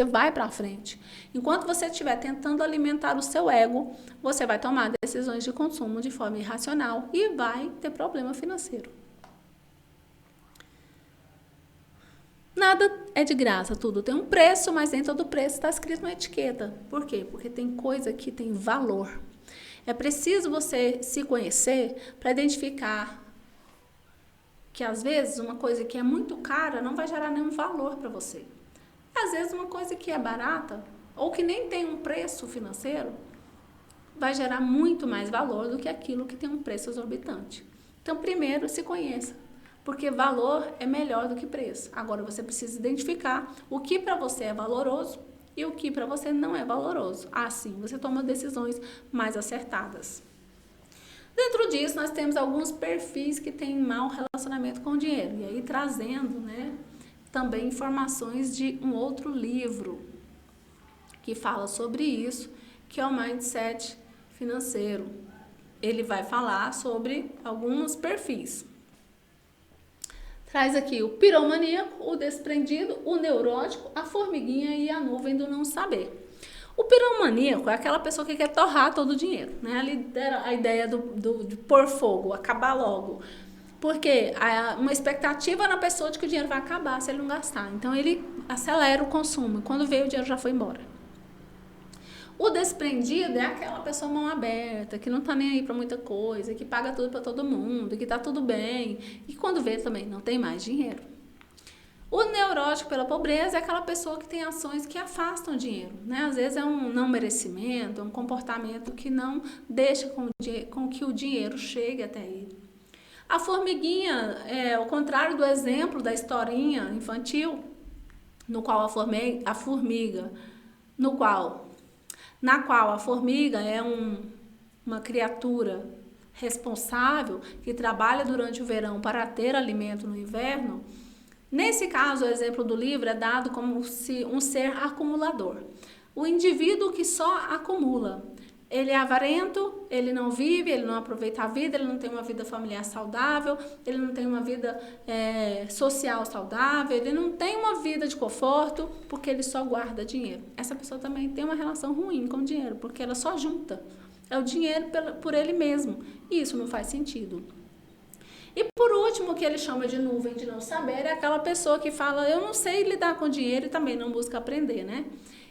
Speaker 1: vai para frente. Enquanto você estiver tentando alimentar o seu ego, você vai tomar decisões de consumo de forma irracional e vai ter problema financeiro. Nada é de graça, tudo tem um preço, mas nem todo preço está escrito na etiqueta. Por quê? Porque tem coisa que tem valor. É preciso você se conhecer para identificar que, às vezes, uma coisa que é muito cara não vai gerar nenhum valor para você. Às vezes, uma coisa que é barata ou que nem tem um preço financeiro vai gerar muito mais valor do que aquilo que tem um preço exorbitante. Então, primeiro, se conheça. Porque valor é melhor do que preço. Agora você precisa identificar o que para você é valoroso e o que para você não é valoroso. Assim você toma decisões mais acertadas. Dentro disso, nós temos alguns perfis que têm mau relacionamento com o dinheiro. E aí trazendo, né, também informações de um outro livro que fala sobre isso, que é o Mindset Financeiro. Ele vai falar sobre alguns perfis. Traz aqui o piromaníaco, o desprendido, o neurótico, a formiguinha e a nuvem do não saber. O piromaníaco é aquela pessoa que quer torrar todo o dinheiro, né? Ali era a ideia de pôr fogo, acabar logo. Porque há uma expectativa na pessoa de que o dinheiro vai acabar se ele não gastar. Então ele acelera o consumo e quando veio o dinheiro já foi embora. O desprendido é aquela pessoa mão aberta, que não tá nem aí para muita coisa, que paga tudo para todo mundo, que tá tudo bem. E quando vê também não tem mais dinheiro. O neurótico pela pobreza é aquela pessoa que tem ações que afastam o dinheiro, né? Às vezes é um não merecimento, é um comportamento que não deixa com que o dinheiro chegue até ele. A formiguinha é o contrário do exemplo da historinha infantil, na qual a formiga é uma criatura responsável que trabalha durante o verão para ter alimento no inverno. Nesse caso, o exemplo do livro é dado como se um ser acumulador. O indivíduo que só acumula. Ele é avarento, ele não vive, ele não aproveita a vida, ele não tem uma vida familiar saudável, ele não tem uma vida social saudável, ele não tem uma vida de conforto porque ele só guarda dinheiro. Essa pessoa também tem uma relação ruim com o dinheiro, porque ela só junta. É o dinheiro por ele mesmo. E isso não faz sentido. E por último, o que ele chama de nuvem de não saber é aquela pessoa que fala, eu não sei lidar com dinheiro e também não busca aprender, né?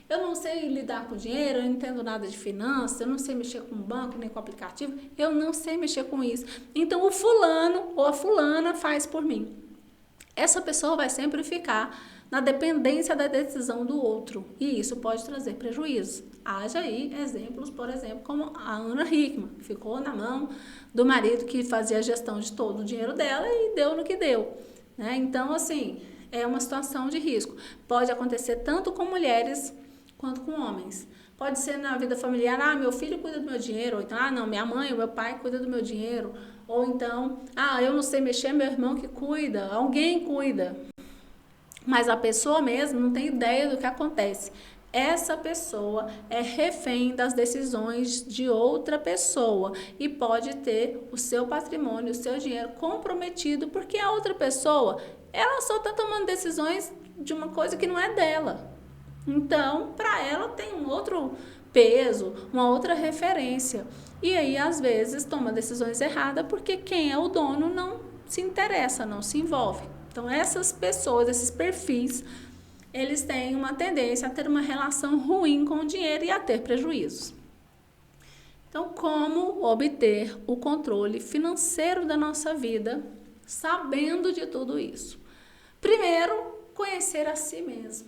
Speaker 1: Eu não sei lidar com dinheiro, eu não entendo nada de finanças, eu não sei mexer com banco, nem com aplicativo, eu não sei mexer com isso. Então, o fulano ou a fulana faz por mim. Essa pessoa vai sempre ficar na dependência da decisão do outro, e isso pode trazer prejuízo. Haja aí exemplos, por exemplo, como a Ana Hickman, que ficou na mão do marido que fazia a gestão de todo o dinheiro dela e deu no que deu, né? Então, assim, é uma situação de risco. Pode acontecer tanto com mulheres quanto com homens. Pode ser na vida familiar, meu filho cuida do meu dinheiro, ou então, não, minha mãe ou meu pai cuida do meu dinheiro, ou então, eu não sei mexer, meu irmão que cuida, alguém cuida. Mas a pessoa mesmo não tem ideia do que acontece. Essa pessoa é refém das decisões de outra pessoa e pode ter o seu patrimônio, o seu dinheiro comprometido, porque a outra pessoa, ela só está tomando decisões de uma coisa que não é dela. Então, para ela tem um outro peso, uma outra referência. E aí, às vezes, toma decisões erradas porque quem é o dono não se interessa, não se envolve. Então, essas pessoas, esses perfis, eles têm uma tendência a ter uma relação ruim com o dinheiro e a ter prejuízos. Então, como obter o controle financeiro da nossa vida, sabendo de tudo isso? Primeiro, conhecer a si mesmo,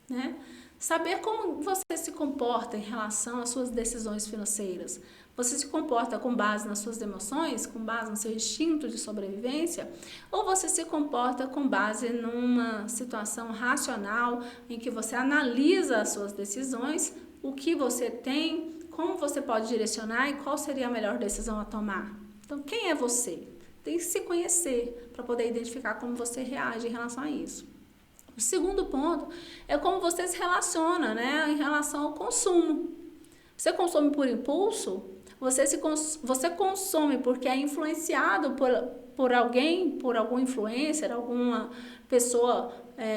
Speaker 1: né? Saber como você se comporta em relação às suas decisões financeiras. Você se comporta com base nas suas emoções, com base no seu instinto de sobrevivência, ou você se comporta com base numa situação racional em que você analisa as suas decisões, o que você tem, como você pode direcionar e qual seria a melhor decisão a tomar. Então, quem é você? Tem que se conhecer para poder identificar como você reage em relação a isso. O segundo ponto é como você se relaciona, né, em relação ao consumo. Você consome por impulso? Você consome porque é influenciado por alguém, por algum influencer, alguma pessoa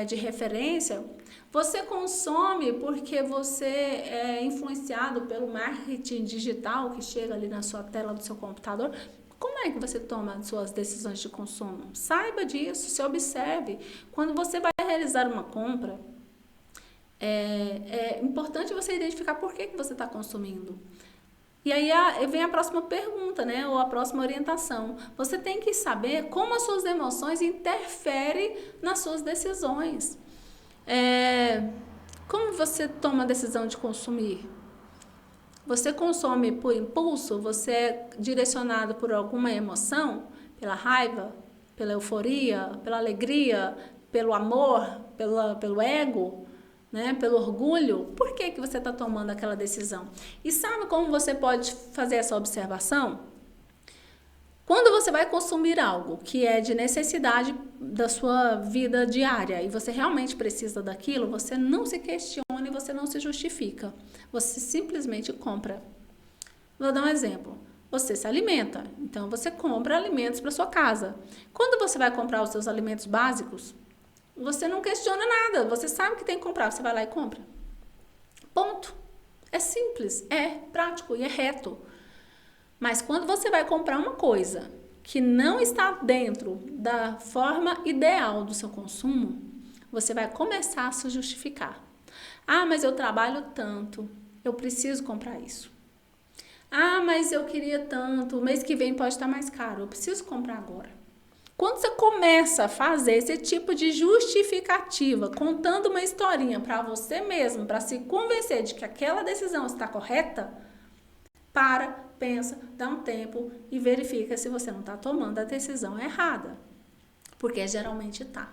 Speaker 1: de referência? Você consome porque você é influenciado pelo marketing digital que chega ali na sua tela do seu computador? Como é que você toma as suas decisões de consumo? Saiba disso, se observe. Quando você vai realizar uma compra, é importante você identificar por que você está consumindo. E aí vem a próxima pergunta, né? Ou a próxima orientação. Você tem que saber como as suas emoções interferem nas suas decisões. Como você toma a decisão de consumir? Você consome por impulso? Você é direcionado por alguma emoção? Pela raiva? Pela euforia? Pela alegria? Pelo amor? Pelo ego? Né? Pelo orgulho? Por que você está tomando aquela decisão? E sabe como você pode fazer essa observação? Quando você vai consumir algo que é de necessidade da sua vida diária e você realmente precisa daquilo, você não se questiona e você não se justifica. Você simplesmente compra. Vou dar um exemplo. Você se alimenta, então você compra alimentos para sua casa. Quando você vai comprar os seus alimentos básicos, você não questiona nada. Você sabe que tem que comprar, você vai lá e compra. Ponto. É simples, é prático e é reto. Mas quando você vai comprar uma coisa que não está dentro da forma ideal do seu consumo, você vai começar a se justificar. Ah, mas eu trabalho tanto, eu preciso comprar isso. Ah, mas eu queria tanto, o mês que vem pode estar mais caro, eu preciso comprar agora. Quando você começa a fazer esse tipo de justificativa, contando uma historinha para você mesmo, para se convencer de que aquela decisão está correta, pensa, dá um tempo e verifica se você não está tomando a decisão errada. Porque geralmente está.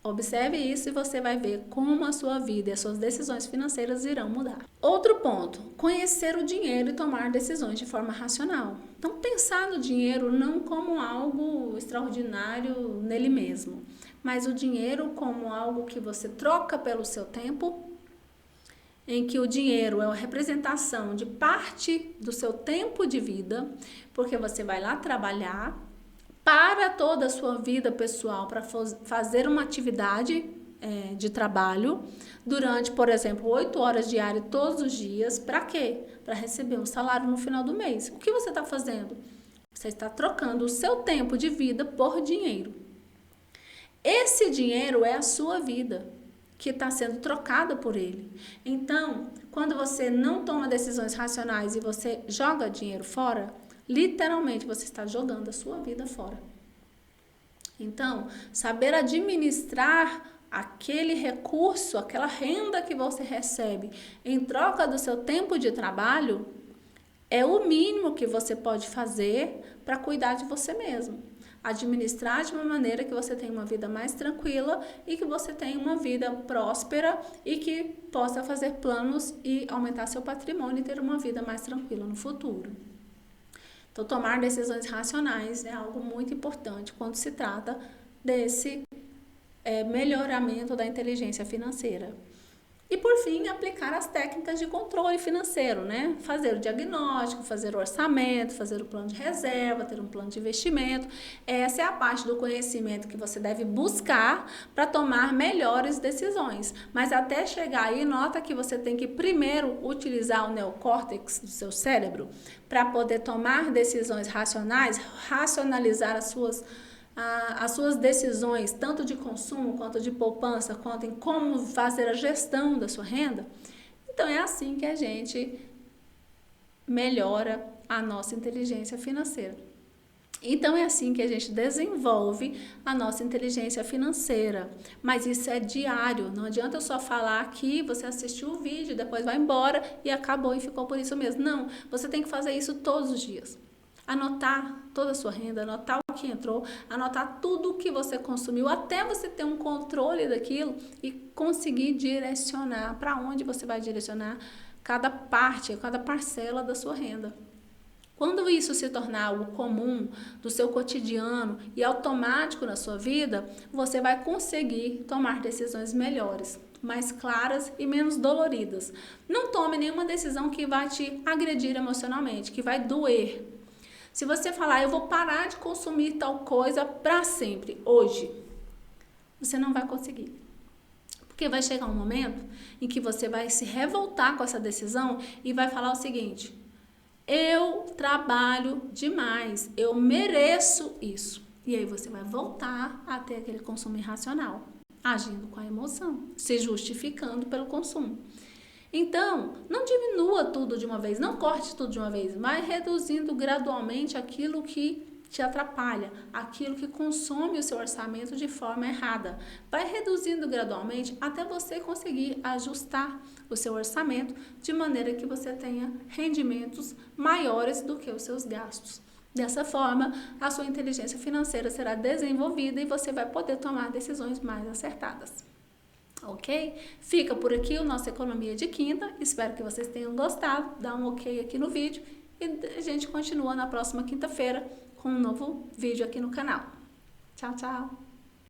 Speaker 1: Observe isso e você vai ver como a sua vida e as suas decisões financeiras irão mudar. Outro ponto, conhecer o dinheiro e tomar decisões de forma racional. Então, pensar no dinheiro não como algo extraordinário nele mesmo, mas o dinheiro como algo que você troca pelo seu tempo, em que o dinheiro é uma representação de parte do seu tempo de vida, porque você vai lá trabalhar para toda a sua vida pessoal, para fazer uma atividade de trabalho durante, por exemplo, 8 horas diárias todos os dias. Para quê? Para receber um salário no final do mês. O que você está fazendo? Você está trocando o seu tempo de vida por dinheiro. Esse dinheiro é a sua vida, que está sendo trocada por ele. Então, quando você não toma decisões racionais e você joga dinheiro fora, literalmente você está jogando a sua vida fora. Então, saber administrar aquele recurso, aquela renda que você recebe em troca do seu tempo de trabalho, é o mínimo que você pode fazer para cuidar de você mesmo. Administrar de uma maneira que você tenha uma vida mais tranquila e que você tenha uma vida próspera e que possa fazer planos e aumentar seu patrimônio e ter uma vida mais tranquila no futuro. Então, tomar decisões racionais é algo muito importante quando se trata desse melhoramento da inteligência financeira. E, por fim, aplicar as técnicas de controle financeiro, né? Fazer o diagnóstico, fazer o orçamento, fazer o plano de reserva, ter um plano de investimento. Essa é a parte do conhecimento que você deve buscar para tomar melhores decisões. Mas até chegar aí, nota que você tem que primeiro utilizar o neocórtex do seu cérebro para poder tomar decisões racionais, racionalizar as suas decisões, tanto de consumo, quanto de poupança, quanto em como fazer a gestão da sua renda. Então, é assim que a gente melhora a nossa inteligência financeira. Então é assim que a gente desenvolve a nossa inteligência financeira. Mas isso é diário. Não adianta eu só falar aqui, você assistiu o vídeo, depois vai embora e acabou e ficou por isso mesmo. Não, você tem que fazer isso todos os dias. Anotar toda a sua renda, anotar o que entrou, anotar tudo o que você consumiu, até você ter um controle daquilo e conseguir direcionar para onde você vai direcionar cada parte, cada parcela da sua renda. Quando isso se tornar algo comum do seu cotidiano e automático na sua vida, você vai conseguir tomar decisões melhores, mais claras e menos doloridas. Não tome nenhuma decisão que vai te agredir emocionalmente, que vai doer. Se você falar, eu vou parar de consumir tal coisa para sempre, hoje, você não vai conseguir. Porque vai chegar um momento em que você vai se revoltar com essa decisão e vai falar o seguinte: eu trabalho demais, eu mereço isso. E aí você vai voltar a ter aquele consumo irracional, agindo com a emoção, se justificando pelo consumo. Então, não diminua tudo de uma vez, não corte tudo de uma vez, vai reduzindo gradualmente aquilo que te atrapalha, aquilo que consome o seu orçamento de forma errada. Vai reduzindo gradualmente até você conseguir ajustar o seu orçamento de maneira que você tenha rendimentos maiores do que os seus gastos. Dessa forma, a sua inteligência financeira será desenvolvida e você vai poder tomar decisões mais acertadas. Ok? Fica por aqui o nosso Economia de Quinta. Espero que vocês tenham gostado. Dá um ok aqui no vídeo e a gente continua na próxima quinta-feira com um novo vídeo aqui no canal. Tchau, tchau!